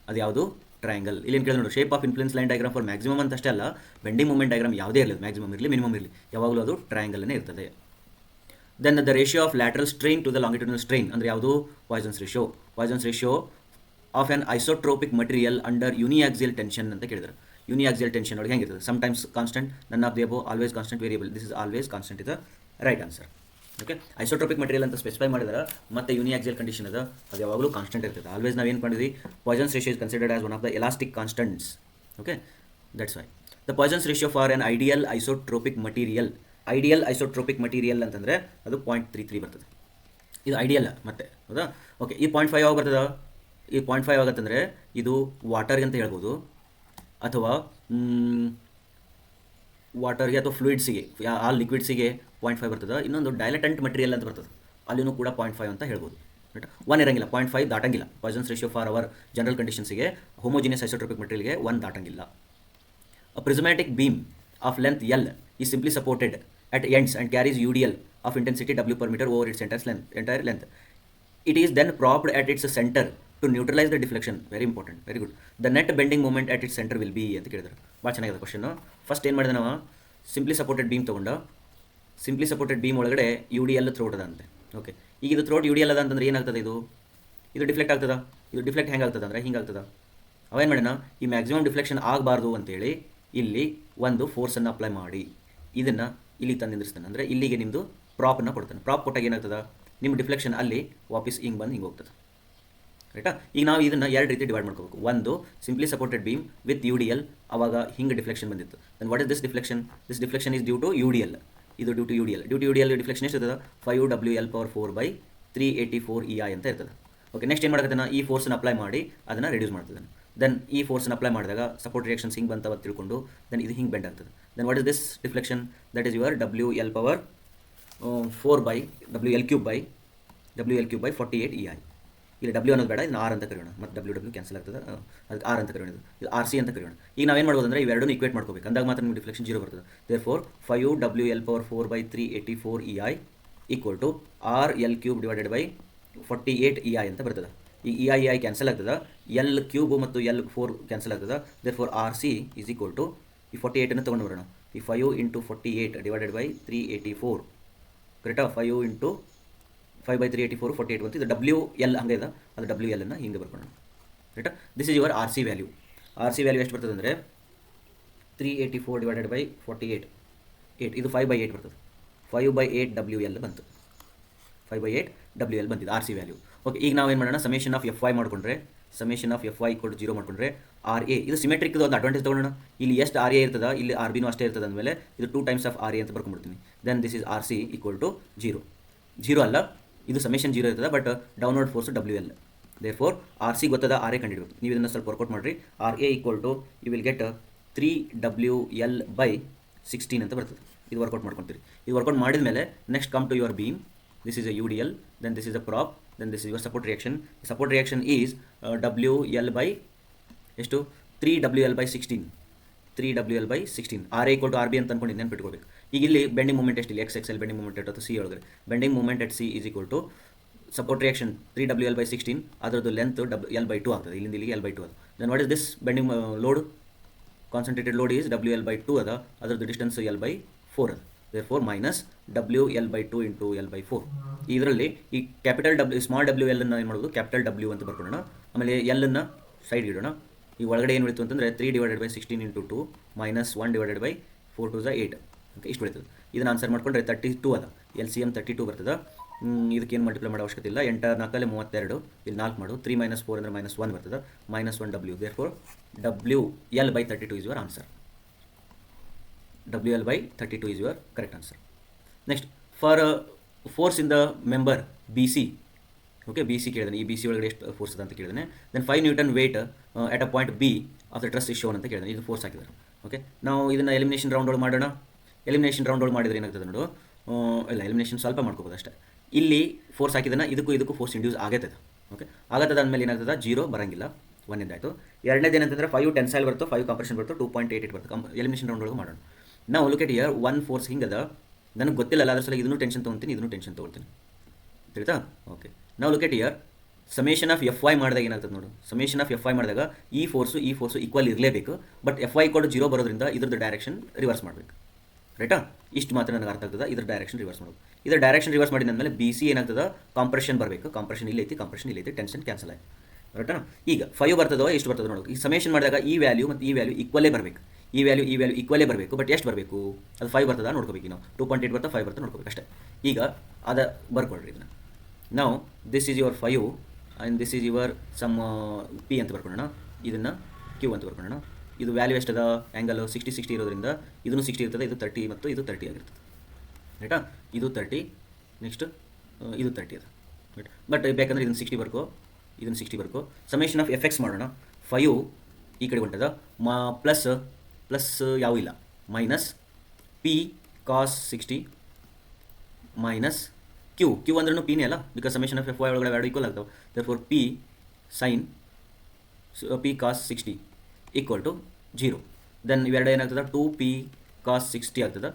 ಅದು ಯಾವುದು, ಟ್ರಯಾಂಗಲ್. ಇಲ್ಲಿ ಏನು ಕೇಳಿದ್ರೆ ನೋಡಿ, shape of influence line diagram for maximum ಅಂತ ಅಷ್ಟೇ ಅಲ್ಲ, ಬೆಂಡಿಂಗ್ ಮೂವ್ಮೆಂಟ್ ಡಯಾಗ್ರಾಮ್ ಯಾವುದೇ ಇರಲಿ, ಮ್ಯಾಕ್ಸಿಮಮ್ ಇರಲಿ ಮಿನಿಮಮ್ ಇರಲಿ, ಯಾವಾಗಲೂ ಅದು ಟ್ರಯಾಂಗಲ್ನೇ ಇರ್ತದೆ. Then the ratio of lateral strain to the longitudinal strain ಅಂದರೆ ಯಾವುದು, Poisson's ratio. Poisson's ratio of an isotropic material under uniaxial tension ಅಂತ ಕೇಳಿದ್ರು. ಯೂನಿಯಾಕ್ಸಿಯಲ್ ಟೆನ್ಷನ್ ಒಳಗೆ ಹೆಂಗಿರ್ತದೆ, sometimes constant, none of the above, always constant, variable. This is always constant ಇದೆ right answer. Okay. Isotropic material ಅಂತ specify ಮಾಡಿದ್ರೆ ಮತ್ತೆ ಯೂನಿಯಾಕ್ಸಿಯಲ್ condition ಅದ, ಅದು ಯಾವಾಗಲೂ ಕಾನ್ಸ್ಟೆಂಟ್ ಇರ್ತದೆ. ಆಲ್ವೇಸ್ ನಾವು ಏನು ಮಾಡಿದ್ವಿ, Poisson's ratio is considered as one of the elastic constants. Okay. That's why the Poisson's ratio for on ideal isotropic material. Ideal isotropic material ಅಂತಂದರೆ ಅದು 0.33 ಬರ್ತದೆ. ಇದು ಐಡಿಯಲ್ ಮತ್ತೆ, ಹೌದಾ. ಓಕೆ. ಈ 0.5 ಯಾವಾಗ ಬರ್ತದೆ, ಈ 0.5 ಆಗತ್ತಂದರೆ ಇದು ವಾಟರ್ಗೆ ಅಂತ ಹೇಳ್ಬೋದು, ಅಥವಾ ವಾಟರ್ಗೆ ಅಥವಾ ಫ್ಲೂಯಿಡ್ಸಿಗೆ, ಆ ಲಿಕ್ವಿಡ್ಸಿಗೆ 0.5 ಬರ್ತದೆ. ಇನ್ನೊಂದು ಡೈಲೆಟೆಂಟ್ ಮಟೀರಿಯಲ್ ಅಂತ ಬರ್ತದೆ, ಅಲ್ಲಿನೂ ಕೂಡ 0.5 ಅಂತ ಹೇಳ್ಬೋದು. ರೈಟ್. 1 ಇರಂಗಿಲ್ಲ, 0.5 ದಾಟಂಗಿಲ್ಲ. Poisson's ratio for our general ಕಂಡೀಷನ್ಸಿಗೆ, ಹೋಮೋಜಿನಿಯಸ್ ಐಸೋಟ್ರೋಪಿಕ್ ಮಟೀರಿಯಲ್ಗೆ 1 ದಾಟಂಗಿಲ್ಲ. A prismatic beam of length L is simply supported at ends and carries UDL of intensity W per meter over its entire length. It is then propped at its center to neutralize the deflection. Very important, very good. The net bending moment at its center will be ಅಂತ ಕೇಳಿದ್ರು. ಭಾಳ ಚೆನ್ನಾಗಿದೆ question. First ಏನು ಮಾಡಿದೆ ನಾವು, simply supported beam ತೊಗೊಂಡು, simply supported beam ಒಳಗಡೆ UDL throat ಅದ ಅಂತೆ. ಓಕೆ. ಈಗ ಇದು ಥ್ರೋಟ್ UDL ಅದ ಅಂತಂದ್ರೆ ಏನಾಗ್ತದೆ, ಇದು ಡಿಫ್ಲೆಕ್ಟ್ ಆಗ್ತದ. ಇದು ಡಿಫ್ಲೆಕ್ಟ್ ಹೆಂಗೆ ಆಗ್ತದೆ ಅಂದರೆ ಹಿಂಗೆ ಆಗ್ತದೆ. ಅವೇನು ಮಾಡೋಣ, ಈ ಮ್ಯಾಕ್ಸಿಮಮ್ ಡಿಫ್ಲೆಕ್ಷನ್ ಆಗಬಾರ್ದು ಅಂತೇಳಿ ಇಲ್ಲಿ ಒಂದು ಫೋರ್ಸನ್ನು ಅಪ್ಲೈ ಮಾಡಿ ಇದನ್ನು ಇಲ್ಲಿ ತಂದು ನಿಂದಿರ್ತಾನೆ. ಅಂದರೆ ಇಲ್ಲಿಗೆ ನಿಮ್ಮದು ಪ್ರಾಪನ್ನು ಕೊಡ್ತಾನೆ. ಪ್ರಾಪ್ ಕೊಟ್ಟಾಗ ಏನಾಗ್ತದೆ, ನಿಮ್ಮ ಡಿಫ್ಲೆಕ್ಷನ್ ಅಲ್ಲಿ ವಾಪಸ್ ಹಿಂಗೆ ಬಂದು ಹಿಂಗೆ ಹೋಗ್ತದೆ. ರೈಟಾ. ಈಗ ನಾವು ಇದನ್ನು 2 ರೀತಿ ಡಿವೈಡ್ ಮಾಡ್ಕೋಬೇಕು. ಒಂದು simply supported beam with UDL, ಅವಾಗ ಹಿಂಗೆ ಡಿಫ್ಲೆಕ್ಷನ್ ಬಂದಿತ್ತು. Then what is this deflection? This deflection is due to UDL. ಇದು due to UDL. Due to UDL deflection ಎಷ್ಟು ಇರ್ತದೆ, 5WL/4/384 EI ಅಂತ ಇರ್ತದೆ. ಓಕೆ. ನೆಕ್ಸ್ಟ್ ಏನು ಮಾಡಕತ್ತಾನ, ಈ ಫೋರ್ಸನ್ನು ಅಪ್ಲೈ ಮಾಡಿ ಅದನ್ನು ರಿಡ್ಯೂಸ್ ಮಾಡ್ತದೆ. ದೆನ್ ಈ ಫೋರ್ಸನ್ನು ಅಪ್ಲೈ ಮಾಡಿದಾಗ ಸಪೋರ್ಟ್ ರಿಯಾಕ್ಷನ್ಸ್ ಹಿಂಗೆ ಬಂತವ ತಿಳ್ಕೊಂಡು ದೆನ್ ಇದು ಹಿಂಗೆ ಬೆಂಡ್ ಆಗ್ತದೆ. Then what is this deflection? That is your WL/4/WL3/48 EI. ಇಲ್ಲಿ W ಅನ್ನೋದು ಬೇಡ, ಇದನ್ನು R ಅಂತ ಕರೆಯೋಣ. ಮತ್ತು W ಕ್ಯಾನ್ಸಲ್ ಆಗ್ತದೆ, ಅದಕ್ಕೆ R ಅಂತ ಕರೆಯೋಣ. ಇದು RC ಅಂತ ಕರೆಯೋಣ. ಈಗ ನಾವೇನು ಮಾಡ್ಬೋದು ಅಂದರೆ ಇವೆರಡೂ ಈಕ್ವೇಟ್ ಮಾಡ್ಕೋಬೇಕು, ಅಂದಾಗ ಮಾತ್ರ ನಿಮಗೆ ಡಿಫ್ಲೆಕ್ಷನ್ 0 ಬರ್ತದೆ. Therefore 5WL/4/384 EI equal to RL3/48 EI ಅಂತ ಬರ್ತದೆ. ಈ EI ಕ್ಯಾನ್ಸಲ್ ಆಗ್ತದೆ, L3 ಮತ್ತು L4 ಕ್ಯಾನ್ಸಲ್ ಆಗ್ತದೆ. Therefore RC is equal to ಈ 48 ತೊಗೊಂಡು ಬರೋಣ. ಈ 5 × 48/384 ಕರೆಕ್ಟಾ. 5 × 5/384 48 ಬಂತು. ಇದು WL ಹಂಗೆ ಇದೆ, ಅದು WL ಅನ್ನು ಹಿಂಗೆ ಬರ್ಕೊಳ್ಳೋಣ. ರೈಟಾ. This is your RC value. RC value ಎಷ್ಟು ಬರ್ತದೆ ಅಂದರೆ 384/48 8 ಇದು 5/8 ಬರ್ತದೆ. 5/8 WL ಬಂತು. 5/8 WL ಬಂದಿದೆ ಆರ್ ಸಿ ವ್ಯಾಲ್ಯೂ. ಓಕೆ, ಈಗ ನಾವು ಏನು ಮಾಡೋಣ, ಸಮೇಷನ್ ಆಫ್ ಎಫ್ ವೈ ಮಾಡಿಕೊಂಡ್ರೆ, ಸಮೇಷನ್ ಆಫ್ ಎಫ್ ವೈ = 0 ಮಾಡಿಕೊಂಡ್ರೆ ಆರ್ ಎ ಇದು ಸಿಮೆಟ್ರಿಕ್ ಒಂದು ಅಡ್ವಾಂಟೇಜ್ ತೊಗೊಳ್ಳೋಣ. ಇಲ್ಲಿ ಎಷ್ಟು ಆರ್ ಎ ಇರ್ತದೆ, ಇಲ್ಲಿ ಆರ್ ಬಿನೂ ಅಷ್ಟೇ ಇರ್ತದೆ ಅಂದಮೇಲೆ ಇದು 2 ಟೈಮ್ಸ್ ಆಫ್ ಆರ್ ಎ ಅಂತ ಬರ್ಕೊಂಡ್ಬಿಡ್ತೀನಿ. Then this is R C = 0. 0 ಅಲ್ಲ, ಇದು ಸಮೇಷನ್ 0 ಇರ್ತದೆ, but downward force WL. Therefore R C ಗೊತ್ತದ, ಆರ್ ಎ ಕಂಡಿಡ್ಬೇಕು. ನೀವು ಇದನ್ನು ಸ್ವಲ್ಪ ವರ್ಕೌಟ್ ಮಾಡಿರಿ. R A you will get 3WL/16 ಅಂತ ಬರ್ತದೆ. ಇದು ವರ್ಕೌಟ್ ಮಾಡ್ಕೊತೀರಿ. ಇದು ವರ್ಕೌಟ್ ಮಾಡಿದ ಮೇಲೆ next come to your beam. This is a UDL, then this is a prop, then this is your support reaction. The support reaction is WL by 3WL/16. 3WL/16. RA = RB ಅಂತ ಅನ್ಕೊಂಡು ನೆನ್ಪಿಟ್ಕೋಬೇಕು. ಈಗ ಇಲ್ಲಿ bending moment ಎಷ್ಟಿಲ್ಲ, XXL bending moment at C ಒಳಗಡೆ. Bending moment at C is equal to support reaction 3WL/16, ಅದರದ್ದು length L/2 ಆಗ್ತದೆ. ಇಲ್ಲಿಂದ ಇಲ್ಲಿಗೆ L/2 ಅದು. Then what is this bending load, concentrated load is WL/2 ಅದ, ಅದರದ್ದು ಡಿಸ್ಟೆನ್ಸ್ L/4 ಅದ. therefore minus WL/2 into L/4. ಇದರಲ್ಲಿ ಈ ಕ್ಯಾಪಿಟಲ್ W ಸ್ಮಾಲ್ WL ಅನ್ನು ಏನು ಮಾಡೋದು, ಕ್ಯಾಪಿಟಲ್ W ಅಂತ ಬರ್ಕೊಳ್ಳೋಣ. ಆಮೇಲೆ L ಅನ್ನು ಸೈಡ್ ಇಡೋಣ. ಈ ಒಳಗಡೆ ಏನು ಉಳಿತು ಅಂತಂದರೆ 3/16 into 2 minus 1/4 2 8. ಓಕೆ, ಇಷ್ಟು ಉಳಿತದೆ. ಇದನ್ನು ಆನ್ಸರ್ ಮಾಡ್ಕೊಂಡ್ರೆ 32 ಅದ. LCM 32 ಬರ್ತದೆ. ಇದಕ್ಕೇನು ಮಲ್ಟಿಪ್ಲೈ ಮಾಡೋ ಅವಶ್ಯಕತೆ ಇಲ್ಲ. 8 4 32, ಇಲ್ಲಿ 4 ಮಾಡು. 3 - 4 ಅಂದರೆ -1 ಬರ್ತದೆ. -1 W. therefore WL/32 is your answer. WL/32 is your correct answer. Next, for force in the member BC. Okay, BC ಕೇಳಿದಾನೆ. ಈ BC ಒಳಗಡೆ ಎಷ್ಟು ಫೋರ್ಸ್ ಅದ ಅಂತ ಕೇಳಿದಾನೆ. Then 5 Newton weight at a point B of the truss is shown ಅಂತ ಕೇಳಿದಾನೆ. ಇದು ಫೋರ್ಸ್ ಹಾಕಿದ್ದಾರೆ. ಓಕೆ, ನಾವು ಇದನ್ನು ಎಲಿಮಿನೇಷನ್ ರೌಂಡ್ ಒಳಗೆ ಮಾಡೋಣ. ಎಲಿಮಿನೇಷನ್ ರೌಂಡ್ ಒಳಗೆ ಮಾಡಿದ್ರೆ ಏನಾಗ್ತದೆ ನೋಡು. ಇಲ್ಲ, ಎಲಿಮಿನೇಷನ್ ಸ್ವಲ್ಪ ಮಾಡ್ಕೋಬೋದು ಅಷ್ಟೇ. ಇಲ್ಲಿ ಫೋರ್ಸ್ ಹಾಕಿದಾನೆ, ಇದಕ್ಕೂ ಫೋರ್ಸ್ ಇಂಡ್ಯೂಸ್ ಆಗತ್ತದ. ಓಕೆ, ಆಗತ್ತದ ಅಂದಮೇಲೆ ಏನಾಗ್ತದೆ, 0 ಬರಂಗಿಲ್ಲ. ಒಂದೇದಾಯಿತು. ಎರಡನೇದು ಏನಂತಂದರೆ 5 ಟೆನ್ಸೈಲ್ ಬರ್ತದೆ, 5 ಕಂಪ್ರೆಷನ್ ಬರ್ತದೆ, 2.88 ಬರ್ತದೆ. ಎಲಿಮಿನೇಷನ್ ರೌಂಡ್ ಒಳಗೆ ಮಾಡೋಣ. ನಾವು ಲುಕ್ ಎಟ್ ಹಿಯರ್, 1 ಫೋರ್ಸ್ ಹಿಂಗದ, ನನಗೆ ಗೊತ್ತಿಲ್ಲ, ಅದ್ರ ಸಲ ಇದನ್ನು ಟೆನ್ಷನ್ ತೊಗೊತೀನಿ, ಇದನ್ನು ಟೆನ್ಷನ್ ತೊಗೊಳ್ತೀನಿ. ತಿಳಿತಾ? ಓಕೆ, ನಾವು look at here, summation of F y ಮಾಡಿದಾಗ ಏನಾಗ್ತದೆ ನೋಡು. ಸಮೇಷನ್ ಆಫ್ ಎಫ್ ವೈ ಮಾಡಿದಾಗ ಈ ಫೋರ್ಸು ಈಕ್ವಲ್ ಇರಲೇಬೇಕು. ಬಟ್ ಎಫ್ ವೈ = 0 ಬರೋದ್ರಿಂದ ಇದ್ರದ್ದು ಡೈರೆಕ್ಷನ್ ರಿವರ್ಸ್ ಮಾಡಬೇಕು. ರೈಟಾ? ಇಷ್ಟು ಮಾತ್ರ ನನಗೆ ಅರ್ಥ ಆಗ್ತದೆ. ಇದ್ರ ಡೈರೆಕ್ಷನ್ ರಿವರ್ಸ್ ಮಾಡೋದು. ಇದರ ಡೈರೆಕ್ಷನ್ ರಿವರ್ಸ್ ಮಾಡಿದ ಬಿ ಸಿ ಏನಾಗ್ತದೆ, ಕಾಂಪ್ರೆಷನ್ ಬರಬೇಕು. ಕಾಂಪ್ರೆಷನ್ ಇಲ್ಲೈತಿ, ಕಾಂಪ್ರೆಷನ್ ಇಲ್ಲೈತಿ, ಟೆನ್ಷನ್ ಕ್ಯಾನ್ಸಲ್ ಆಯ್ತು. ರೈಟಾ? ಈಗ 5 ಬರ್ತದೋ ಎಷ್ಟು ಬರ್ತದೆ ನೋಡು. ಈ ಸಮೇಷನ್ ಮಾಡಿದಾಗ ಈ ವ್ಯಾಲ್ಯೂ ಮತ್ತು ಈ ವ್ಯಾಲ್ಯೂ ಈಕ್ವಲೇ ಬರಬೇಕು. ಈ ವ್ಯಾಲ್ಯೂ ಈಕ್ವಲೇ ಬರಬೇಕು. ಬಟ್ ಎಷ್ಟು ಬರಬೇಕು, ಅದು 5 ಬರ್ತದ ನೋಡ್ಕೋಬೇಕು. ನಾವು 2.8 ಬರ್ತಾ 5 ಬರ್ತಾ ನೋಡ್ಕೋಬೇಕು ಅಷ್ಟೇ. ಈಗ ಅದ ಬರ್ಕೊಳ್ರಿ ಇದನ್ನು. ನಾವು this is your 5 and this is your sum P ಅಂತ ಬರ್ಕೊಳ್ಳೋಣ. ಇದನ್ನು Q ಅಂತ ಬರ್ಕೊಳ್ಳೋಣ. ಇದು ವ್ಯಾಲ್ಯೂ ಎಷ್ಟದ, ಆ್ಯಂಗಲ್ 60 ಇರೋದ್ರಿಂದ ಇದನ್ನು 60 ಇರ್ತದೆ. ಇದು 30 ಮತ್ತು ಇದು 30 ಆಗಿರ್ತದೆ. ರೈಟಾ? ಇದು 30, ನೆಕ್ಸ್ಟ್ ಇದು 30 ಅದ. ಬಟ್ ಬೇಕಂದ್ರೆ ಇದನ್ನು 60 ಬರ್ಕೋ, ಇದನ್ನು 60 ಬರ್ಕೋ. ಸಮೇಷನ್ ಆಫ್ FX ಮಾಡೋಣ. 5 ಈ ಕಡೆ ಹೊಂಟದ, ಪ್ಲಸ್ ಯಾವ ಇಲ್ಲ, minus P cos 60 minus Q ಅಂದ್ರೂ Pನೇ ಅಲ್ಲ, ಬಿಕಾಸ್ ಸಮೇಷನ್ ಆಫ್ FY ಒಳಗಡೆ ಎರಡು ಈಕ್ವಲ್ ಆಗ್ತಾವೆ. therefore P sin P cos 60 = 0. Then ಇವೆರಡು ಏನಾಗ್ತದೆ, 2P cos 60 ಆಗ್ತದೆ,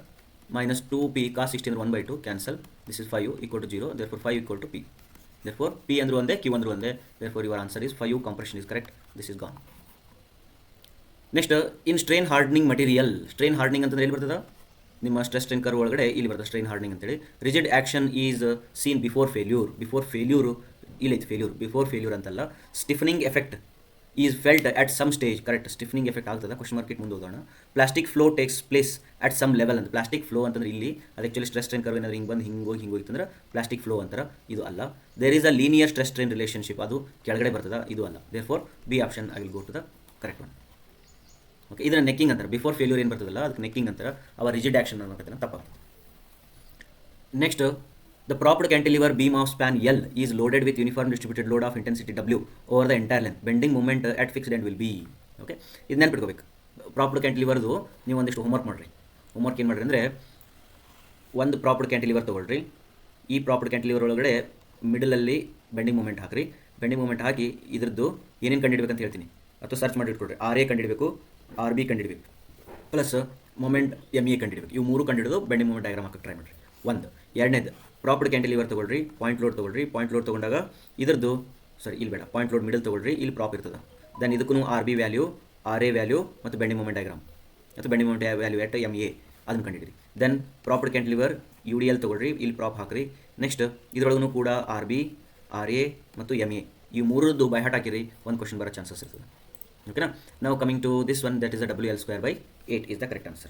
ಮೈನಸ್ 2P cos 60 ಅಂದರೆ 1/2 cancel. This is 5 = 0. therefore 5 = P. therefore P ಅಂದರೂ ಒಂದೇ, Q ಅಂದರೂ ಒಂದೇ. therefore your answer is 5. compression is correct. this is gone. Next, in strain hardening material. Strain hardening ಅಂತಂದ್ರೆ ಎಲ್ಲಿ ಬರ್ತದೆ, ನಿಮ್ಮ ಸ್ಟ್ರೆಸ್ ಸ್ಟ್ರೈನ್ ಕರ್ವ್ ಒಳಗಡೆ ಇಲ್ಲಿ ಬರ್ತದೆ ಸ್ಟ್ರೈನ್ ಹಾರ್ಡ್ನಿಂಗ್ ಅಂತೇಳಿ. Rigid action is seen before failure. ಇಲ್ಲೈತೆ ಫೇಲ್ಯೂರ್, ಬಿಫೋರ್ ಫೇಲ್ಯೂರ್ ಅಂತಲ್ಲ. Stiffening effect is felt at some stage. Correct, stiffening effect ಆಗ್ತದೆ. ಕ್ವಶನ್ ಮಾರ್ಕೆಟ್ ಮುಂದೆ ಹೋಗೋಣ. Plastic flow takes place at some level ಅಂತ. ಪ್ಲಾಸ್ಟಿಕ್ ಫ್ಲೋ ಅಂತಂದ್ರೆ ಇಲ್ಲಿ ಅದು ಆ್ಯಕ್ಚುಲಿ ಸ್ಟ್ರೆಸ್ ಸ್ಟ್ರೈನ್ ಕರ್ವ್ ಏನಾದ್ರು ಹಿಂಗೆ ಬಂದು ಹಿಂಗೋಗಿತ್ತಂದ್ರೆ ಪ್ಲಾಸ್ಟಿಕ್ ಫ್ಲೋ ಅಂತಾರೆ. ಇದು ಅಲ್ಲ. There is a linear stress strain relationship, ಅದು ಕೆಳಗಡೆ ಬರ್ತದೆ. ಇದು ಅಲ್ಲ. Therefore B option I will go to the correct one. Okay, ಇದನ್ನು ನೆಕ್ಕಿಂಗ್ ಅಂತಾರೆ. ಬಿಫೋರ್ ಫೇಲ್ಯೂರ್ ಏನು ಬರ್ತದಲ್ಲ ಅದಕ್ಕೆ ನೆಕ್ಕಿಂಗ್ ಅಂತಾರೆ. ಅವ ರಿಜಿಡ್ ಆ್ಯಕ್ಷನ್ ಅನ್ನೋಕತ್ತೆ ತಪ್ಪಾಗ್ತದೆ. Next, the propped cantilever beam of span L is loaded with uniform distributed load of intensity W over the entire length. Bending moment at fixed end will B. Okay, ಇದು ನೆನ್ಪಿಟ್ಕೋಬೇಕು. ಪ್ರಾಪ್ಡ್ ಕ್ಯಾಂಟಿಲಿವರ್ದು ನೀವು ಒಂದಿಷ್ಟು homework ಮಾಡಿರಿ. Homework ಏನು ಮಾಡಿರಿ ಅಂದರೆ, ಒಂದು ಪ್ರಾಪ್ಡ್ cantilever ತೊಗೊಳ್ರಿ. ಈ ಪ್ರಾಪ್ಡ್ ಕ್ಯಾಂಟಿಲಿವರ್ ಒಳಗಡೆ ಮಿಡಲಲ್ಲಿ ಬೆಂಡಿಂಗ್ ಮೂಮೆಂಟ್ ಹಾಕಿರಿ. ಬೆಂಡಿಂಗ್ ಮೂಮೆಂಟ್ ಹಾಕಿ ಇದ್ರದ್ದು ಏನೇನು ಕಂಡುಹಿಡಬೇಕಂತ ಹೇಳ್ತೀನಿ, ಅಥವಾ ಸರ್ಚ್ ಮಾಡಿ ಇಟ್ಕೊಳ್ರಿ. RA ಕಂಡುಹಿಡಬೇಕು, RB ಕಂಡುಹಿಡಬೇಕು, ಪ್ಲಸ್ ಮೊಮೆಂಟ್ MA ಕಂಡುಹಿಡಬೇಕು. ಇವು ಮೂರು ಕಂಡುಹಿಡಿದು ಬೆಂಡಿಂಗ್ ಮೂಮೆಂಟ್ ಡಯಾಗ್ರಾಮ್ ಹಾಕಕ್ಕೆ ಟ್ರೈ ಮಾಡಿರಿ. ಒಂದು. ಎರಡನೇದು, ಪ್ರಾಪ್ಡ್ ಕ್ಯಾಂಟಿಲಿವರ್ ತೊಗೊಳ್ರಿ. ಪಾಯಿಂಟ್ ಲೋಡ್ ತೊಗೊಳ್ರಿ. ಪಾಯಿಂಟ್ ಲೋಡ್ ತೊಗೊಂಡಾಗ ಇದ್ರದ್ದು ಇಲ್ಲಿ ಬೇಡ, ಪಾಯಿಂಟ್ ಲೋಡ್ ಮಿಡಲ್ ತೊಗೊಳ್ರಿ. ಇಲ್ಲಿ ಪ್ರಾಪ್ ಇರ್ತದೆ. ದೆನ್ ಇದಕ್ಕೂ RB ವ್ಯಾಲ್ಯೂ, RA ವ್ಯಾಲ್ಯೂ ಮತ್ತು ಬೆಂಡಿಂಗ್ ಮೂಮೆಂಟ್ ಡಯಾಗ್ರಾಮ್ ಮತ್ತು ಬೆಂಡಿಂಗ್ ಮೂಮೆಂಟ್ ವ್ಯಾಲ್ಯೂ ಎಟ್ MA ಅದನ್ನು ಕಂಡುಹಿಡಿರಿ. ದೆನ್ ಪ್ರಾಪ್ಡ್ ಕ್ಯಾಂಟಿಲಿವರ್ UDL ತೊಗೊಳ್ರಿ. ಇಲ್ಲಿ ಪ್ರಾಪ್ ಹಾಕಿರಿ. ನೆಕ್ಸ್ಟ್ ಇದರೊಳಗೂ ಕೂಡ RB, RA ಮತ್ತು MA ಈ ಮೂರದ್ದು ಬೈ ಹಾರ್ಟ್ ಹಾಕಿರಿ. ಒಂದು ಕ್ವಶನ್ ಬರೋ ಚಾನ್ಸಸ್ ಇರ್ತದೆ. ಓಕೆನಾ? ನಾವು coming to this one, that is a WL² by 8 is the correct answer.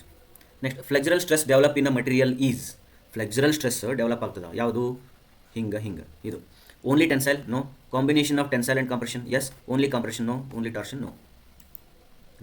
Next flexural stress develop in a material is, flexural stress develop ಆಗ್ತದೆ ಯಾವುದು, ಹಿಂಗೆ ಇದು only tensile no, combination of tensile and compression yes, only compression no, only torsion no,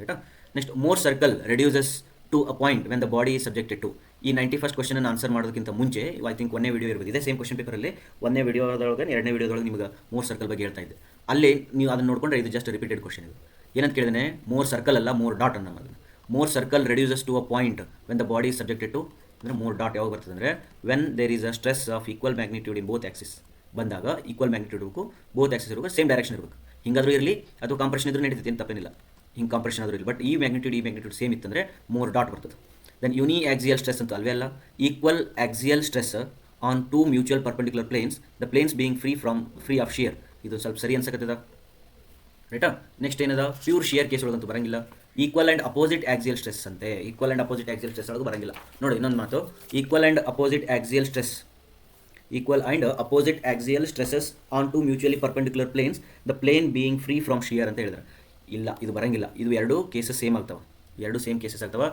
ರೈಟಾ. Next more circle reduces to a point when the body is subjected to. ಈ 91st question answer ಮಾಡೋದಕ್ಕಿಂತ ಮುಂಚೆ I think ಒಂದೇ video ಇರ್ಬೋದು, ಇದೇ same question ಪೇಪರಲ್ಲಿ ಒಂದೇ ವಿಡಿಯೋದೊಳಗೆ ಎರಡನೇ ವಿಡಿಯೋದೊಳಗೆ ನಿಮಗೆ ಮೋರ್ ಸರ್ಕಲ್ ಬಗ್ಗೆ ಹೇಳ್ತಾ ಇದ್ದೆ. ಅಲ್ಲಿ ನೀವು ಅದನ್ನು ನೋಡಿಕೊಂಡ್ರೆ ಇದು ಜಸ್ಟ್ ರಿಪೀಟೆಡ್ ಕ್ವಶನ್. ಇದು ಏನಂತ ಕೇಳಿದ್ರೆ ಮೋರ್ ಸರ್ಕಲ್ ಅಲ್ಲ, ಮೋರ್ ಡಾಟ್ ಅನ್ನೋ ಅದನ್ನು. Mohr circle reduces to a point when the body is subjected to, ಅಂದರೆ ಮೋರ್ ಡಾಟ್ ಯಾವಾಗ ಬರ್ತದೆ ಅಂದರೆ when there is a stress of equal magnitude in both axis ಬಂದಾಗ, ಈಕ್ವಲ್ ಮ್ಯಾಗ್ನಿಟ್ಯೂಡ್ ಇರಬೇಕು, both axis ಇರಬೇಕು, same direction ಇರಬೇಕು. ಹಿಂಗಾದ್ರೂ ಇರಲಿ ಅಥವಾ ಕಂಪ್ರೆಷನ್ ಇದ್ರೂ ನಡೀತೈತೆ, ಏನು ತಪ್ಪೇನಿಲ್ಲ, ಹಿಂಗೆ ಕಂಪ್ರೆಷನ್ ಆದರೂ ಇರಲಿ. ಬಟ್ ಈ ಮ್ಯಾಗ್ನಿಟ್ಯೂಡ್ ಸೇಮ್ ಇತ್ತಂದರೆ ಮೋರ್ ಡಾಟ್ ಬರ್ತದೆ. ದೆನ್ ಯುನಿ ಆಕ್ಸಿಯಲ್ ಸ್ಟ್ರೆಸ್ ಅಂತ ಅಲ್ವೇ ಅಲ್ಲ, equal axial stress on two mutual perpendicular planes, the planes being free of shear. ಇದು ಸ್ವಲ್ಪ ಸರಿ ಅನ್ಸಕತ್ತದ, ರೈಟಾ. ನೆಕ್ಸ್ಟ್ ಏನದ, ಪ್ಯೂರ್ ಶಿಯರ್ ಕೇಸ್ ಒಳಗಂತೂ ಬರಂಗಿಲ್ಲ. Equal and opposite axial stress ಅಂತೆ, equal and opposite axial stress ಒಳಗೆ ಬರಂಗಿಲ್ಲ. ನೋಡಿ ಇನ್ನೊಂದು ಮಾತು, equal and opposite axial stress, equal and opposite axial stresses on two mutually perpendicular planes, the plane being free from shear ಅಂತ ಹೇಳಿದ್ರೆ ಇಲ್ಲ, ಇದು ಬರಂಗಿಲ್ಲ. ಇದು ಎರಡು ಕೇಸಸ್ ಸೇಮ್ ಆಗ್ತಾವೆ, ಎರಡು ಸೇಮ್ ಕೇಸಸ್ ಆಗ್ತಾವೆ.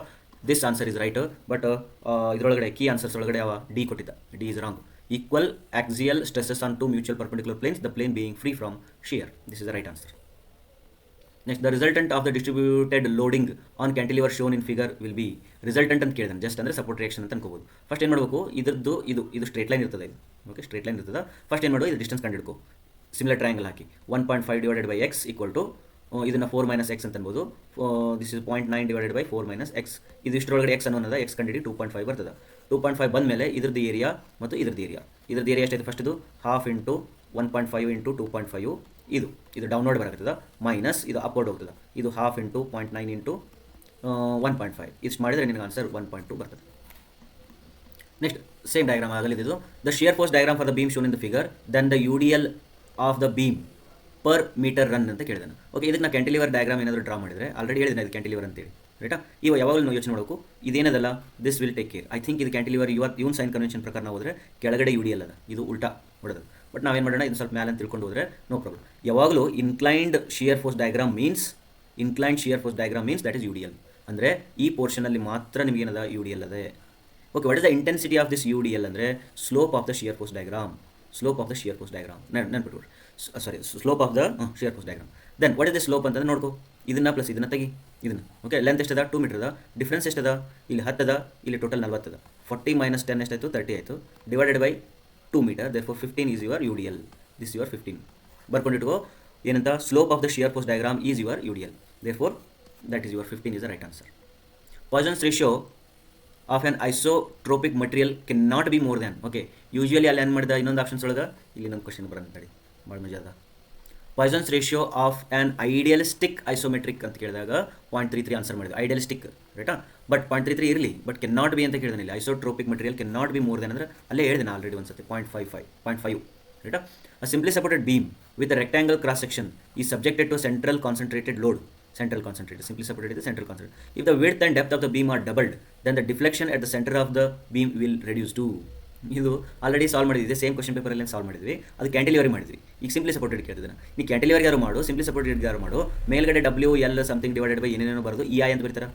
This answer is right, but ಇದರೊಳಗಡೆ ಕೀ ಆನ್ಸರ್ಸ್ ಒಳಗಡೆ ಯಾವ ಡಿ ಕೊಟ್ಟಿದ್ದ, D is wrong. Equal axial stresses on two mutual perpendicular planes, the plane being free from shear, this is the right answer. Next the resultant of the distributed loading on cantilever shown in figure will be. Resultant ಅಂತ ಕೇಳಿದಾನೆ, just ಅಂದರೆ support reaction ಅಂತ ಅನ್ಕೋಬೋದು. First ಏನು ಮಾಡಬೇಕು, ಇದ್ರದ್ದು ಇದು straight line ಇರ್ತದೆ, ಇದು ಓಕೆ ಸ್ಟ್ರೇಟ್ ಲೈನ್ ಇರ್ತದೆ. ಫಸ್ಟ್ ಏನು ಮಾಡೋದು, ಇದು ಡಿಸ್ಟೆನ್ಸ್ ಕಂಡು ಹಿಡ್ಕೋ, ಸಿಮಿಲರ್ ಟ್ರಯಾಂಗಲ್ ಹಾಕಿ 1.5 divided by X equal to ಇದನ್ನು 4 - x ಅಂತ ಅನ್ಬೋದು. This is 0.9 divided by 4 - x. ಇದು ಇಷ್ಟರೊಳಗಡೆ ಎಕ್ಸ್ ಅನ್ನೋದ ಎಕ್ಸ್ ಕಂಡಿಡಿ 2.5 ಬರ್ತದೆ. 2.5 ಬಂದ ಮೇಲೆ ಇದ್ರದ್ದು ಏರಿಯಾ ಮತ್ತು ಇದ್ರದ್ದು ಏರಿಯಾ ಎಷ್ಟೈತೆ, ಫಸ್ಟ್ ಇದು 1/2 ಇಂಟು 1.5 ಇಂಟು 2.5, ಇದು ಡೌನ್ವರ್ಡ್ ಬರಕತ್ತದ, ಮೈನಸ್ ಇದು ಅಪ್ವರ್ಡ್ ಹೋಗ್ತದೆ, ಇದು 1/2 ಇಂಟು 0.9 ಇಂಟು 1.5. ಇಷ್ಟು ಮಾಡಿದರೆ ನಿನಗೆ ಆನ್ಸರ್ 1.2 ಬರ್ತದೆ. ನೆಕ್ಸ್ಟ್ ಸೇಮ್ ಡಯಾಗ್ರಾಮ್ ಆಗಲಿದ್ದು, the shear force diagram for the beam shown in the figure, then the UDL of the beam per metre run ಅಂತ ಕೇಳಿದಾನೆ. ಓಕೆ, ಇದಕ್ಕೆ ನಾನು ಕ್ಯಾಂಟಿಲಿವರ್ ಡಯಾಗ್ರಾಮ್ ಏನಾದರೂ ಡ್ರಾ ಮಾಡಿದರೆ, ಆಲ್ರೆಡಿ ಹೇಳಿದ್ದೀನಿ ಇದು ಕ್ಯಾಂಟಿಲಿವರ್ ಅಂತೇಳಿ, ರೈಟಾ. ಇವಾಗ ಯಾವಾಗಲೂ ನಾವು ಯೋಚನೆ ಮಾಡಬೇಕು, ಇದೇನದಲ್ಲ, this will take care. I think ಇದು ಕ್ಯಾಂಟಿಲಿವರ್ ಇವನ್ ಸೈನ್ ಕನ್ವೆನ್ಷನ್ ಪ್ರಕಾರ ನಾವು ಹೋದರೆ ಕೆಳಗಡೆ UDL ಅದ, ಇದು ಉಲ್ಟಾ ಹೊಡೆದು. ಬಟ್ ನಾವೇನು ಮಾಡೋಣ, ಇದು ಸ್ವಲ್ಪ ಮೇಲೆ ಅಂತ ತಿಳ್ಕೊಂಡು ಹೋದರೆ ನೋ ಪ್ರಾಬ್ಲಮ್. ಯಾವಾಗಲೂ inclined shear force diagram means that is UDL. ಅಂದರೆ ಈ ಪೋರ್ಷನಲ್ಲಿ ಮಾತ್ರ ನಿಮಗೇನದ UDL ಅದೇ. Okay, what is the intensity of this UDL ಅಂದರೆ slope of the shear force diagram, ನೆನ್ಪಿಟ್ಬಿಡ್ರಿ, sorry, slope of the shear force diagram. Then what is the slope ಅಂತಂದ್ರೆ ನೋಡ್ಕೋ, ಇದನ್ನು ಪ್ಲಸ್ ಇದನ್ನು ತೆಗಿ, ಇದನ್ನು ಓಕೆ. ಲೆಂತ್ ಎಷ್ಟದ, 2 ಮೀಟರ್ ಅದ, ಡಿಫ್ರೆನ್ಸ್ ಎಷ್ಟದ, ಇಲ್ಲಿ 10 ಅದ, ಇಲ್ಲಿ ಟೋಟಲ್ 40 ಅದ. 40 - 10 ಎಷ್ಟಾಯಿತು, 30 ಆಯಿತು, divided by 2 metre, therefore 15 is your UDL. This your 15 ಬರ್ಕೊಂಡಿಟ್ಕೋ. ಏನಂತ, slope of the shear force diagram is your UDL, therefore that is your 15 is the right answer. Poisson's ratio of an isotropic material can not be more than. Okay, usually ಅಲ್ಲಿ ಏನು ಮಾಡಿದ, ಇನ್ನೊಂದು options ಒಳಗೆ ಇಲ್ಲಿ ಇನ್ನೊಂದು question ಬರೋಂತಡಿ ಭಾಳ ಮಜಾ ಅದ. Poisson's ratio of an idealistic isometric ಅಂತ ಕೇಳಿದಾಗ 0.33 ಆನ್ಸರ್ ಮಾಡಿದೆ, ಐಡಿಯಲಿಸ್ಟಿಕ್, ರೈಟಾ. ಬಟ್ 0.33 ಇರಲಿ, ಬಟ್ ಕೆನ್ ನಾಟ್ ಬಿ ಅಂತ ಕೇಳಿದಾನೆ ಇಲ್ಲಿ. Isotropic material can not be more than ಅಂದರೆ ಅಲ್ಲೇ ಹೇಳಿದೆ ಆಲ್ರೆಡಿ ಒಂದು ಸತಿ 0.5, ರೈಟಾ. A simply supported beam with a rectangle cross section ಈ subjected to central concentrated load. Simply separated the central concentrated. If the width and depth of the beam are doubled, then the deflection at the center of the beam will reduce to. ಇದು already solve ಮಾಡಿದ್ವಿ, same question ಪೇಪರಲ್ಲಿ solve ಮಾಡಿದ್ವಿ, ಅದು cantilever ಮಾಡಿದ್ವಿ. ಈಗ simply supported ಕೇಳಿದ್ರೆ ನೀ ಕ್ಯಾಂಟಿಲಿವರ್ಗೆ ಯಾರು ಮಾಡು, ಸಿಂಪ್ಲಿ ಸಪೋರ್ಟೆಡ್ ಯಾರು ಮಾಡು, ಮೇಲ್ಗಡೆ WL ಸಮಥಿಂಗ್ ಡಿವೈಡೆಡ್ ಬೈ ಏನೇನೋ ಬರೋದು EI ಅಂತ ಬರ್ತಾರೆ.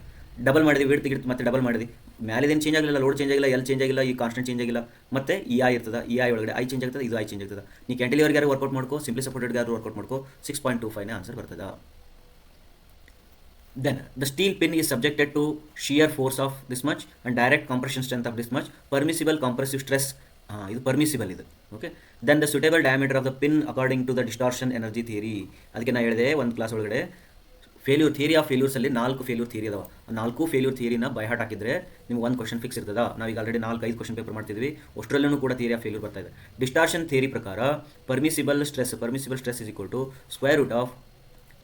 ಡಬಲ್ ಮಾಡಿದ್ವಿ, ವಿಡ್ತ್ ಗಿಡ್ತ್ ಮತ್ತೆ ಡಬಲ್ ಮಾಡಿದ್ವಿ, ಮ್ಯಾಲೇದೇನು ಚೇಂಜ್ ಆಗಲಿಲ್ಲ, ಲೋಡ್ ಚೇಂಜ್ ಆಗಿಲ್ಲ, L ಚೇಂಜ್ ಆಗಿಲ್ಲ, ಈ ಕಾನ್ಸ್ಟೆಂಟ್ ಚೇಂಜ್ ಆಗಿಲ್ಲ, ಮತ್ತೆ EI ಇರ್ತದೆ, EI ಒಳಗಡೆ I ಚೇಂಜ್ ಆಗ್ತದೆ, ಇದು I ಚೇಂಜ್ ಆಗ್ತದೆ. ನೀ ಕ್ಯಾಂಟಿಲಿವರ್ಗೆ ಯಾರು ವರ್ಕೌಟ್ ಮಾಡ್ಕೋ, ಸಿಂಪ್ಲಿ ಸಪೋರ್ಟೆಡ್ ಯಾರು ವರ್ಕೌಟ್ ಮಾಡ್ಕೋ, 6.25 ಆನ್ಸರ್ ಬರ್ತದೆ. Then the steel pin is subjected to shear force of this much and direct compression strength of this much, permissible compressive stress, ಇದು ಪರ್ಮಿಸಿಬಲ್ ಇದು, okay. Then the suitable diameter of the pin according to the distortion energy theory. ಅದಕ್ಕೆ ನಾನು ಹೇಳಿದೆ ಒಂದು class ಒಳಗಡೆ, theory of ಫೇಲ್ಯೂರ್ಸಲ್ಲಿ 4 failure theory ಅದಾವ. ಆ 4 ಫೇಲ್ಯೂರ್ ಥಿಯರಿನ ಬೈ ಹಾರ್ಟ್ ಹಾಕಿದ್ರೆ ನಿಮ್ಗೆ ಒಂದು ಕ್ವಶನ್ ಫಿಕ್ಸ್ ಇರ್ತದ. ನಾವೀಗ ಆಲ್ರೆಡಿ 4-5 ಕ್ವಶನ್ ಪೇಪರ್ ಮಾಡ್ತಿದ್ವಿ, ಅಷ್ಟರಲ್ಲೂ ಕೂಡ ಥಿಯರಿ ಆಫ್ ಫೇಲ್ಯೂರ್ ಬರ್ತಾ ಇದೆ. ಡಿಸ್ಟಾರ್ಷನ್ ಥಿಯರಿ ಪ್ರಕಾರ permissible stress is equal to square root of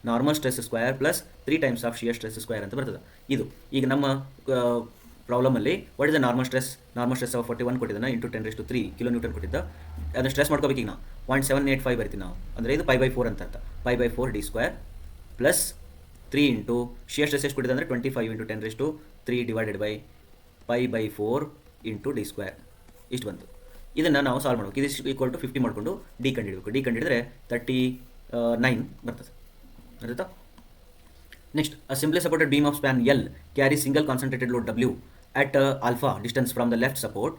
normal stress square plus 3 times of shear stress square ಅಂತ ಬರ್ತದೆ. ಇದು ಈಗ ನಮ್ಮ ಪ್ರಾಬ್ಲಮಲ್ಲಿ what is the normal stress of 41 ಕೊಟ್ಟಿದ್ದಾನೆ ಇಂಟು 10⁻³ ಕಿಲೋನ್ಯೂಟನ್ ಕೊಟ್ಟಿದ್ದ. ಅದನ್ನು ಸ್ಟ್ರೆಸ್ ಮಾಡ್ಕೋಬೇಕು. ಈಗ ನಾವು 0.785 ಬರ್ತೀವಿ ನಾವು, ಅಂದರೆ ಇದು π/4 ಅಂತ ಅರ್ಥ. π/4 d² plus 3 into shear stress ಎಷ್ಟು ಕೊಟ್ಟಿದೆ ಅಂದರೆ 25 into 10⁻³ divided by π/4 into d². ಇಷ್ಟು ಬಂತು. ಇದನ್ನು ನಾವು ಸಾಲ್ವ್ ಮಾಡಬೇಕು. ಇದು ಈಕ್ವಲ್ ಟು 50 ಮಾಡಿಕೊಂಡು ಡಿ ಕಂಡಿಡಬೇಕು. ಡಿ ಕಂಡಿಡಿದ್ರೆ 39 ಬರ್ತದೆ, ಆಯಿತಾ. Next, a simply supported beam of span L carry single concentrated load W at alpha distance from the left support,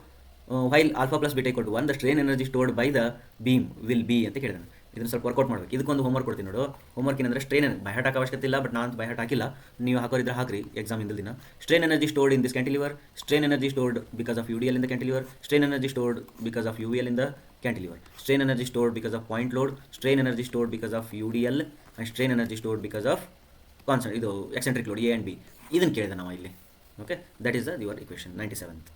while alpha plus beta equal to 1, the strain energy stored by the beam will be ಅಂತ ಕೇಳಿದಾನೆ. ಇದನ್ನು ಸ್ವಲ್ಪ workout ಮಾಡಬೇಕು. ಇದಕ್ಕೊಂದು homework ಕೊಡ್ತೀನಿ ನೋಡು. Homework ಏನಂದರೆ strain by heart ಹಾಕೋ ಅವಶ್ಯಕತೆ ಇಲ್ಲ, ಬಟ್ ನಾನು ಬೈ ಹಾರ್ಟ್ ಹಾಕಿಲ್ಲ, ನೀವು ಹಾಕೋರಿದ್ರೆ ಹಾಕ್ರಿ ಎಕ್ಸಾಮ್ ಇಂದ ದಿನ. Strain energy stored in this cantilever, strain energy stored because of UDL in the cantilever, strain energy stored because of UVL in the cantilever, strain energy stored because of point load, strain energy stored because of UDL, and strain energy stored because of constant ಇದು eccentric load A and B. ಇದನ್ನು ಕೇಳಿದೆ ನಾವು ಇಲ್ಲಿ. Okay, that is your equation 97th.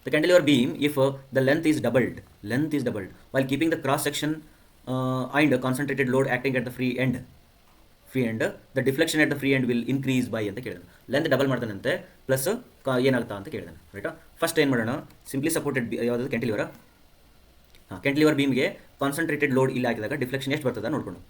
The cantilever beam, if the length is doubled while keeping the cross section and concentrated load acting at the free end, the deflection at the free end will increase by ಅಂತ ಕೇಳಿದಾನೆ. Length double ಮಾಡ್ತಾನಂತೆ, plus ಏನಾಗ್ತಾ ಅಂತ ಕೇಳಿದಾನೆ. ರೈಟಾ, first ಏನು ಮಾಡೋಣ, simply supported ಯಾವುದು ಕ್ಯಾಂಟಿಲಿವರ, cantilever ಬೀಮ್ಗೆ concentrated load ಇಲ್ಲಿ ಹಾಕಿದಾಗ deflection ಎಷ್ಟು ಬರ್ತದೆ ನೋಡ್ಕೊಂಡು.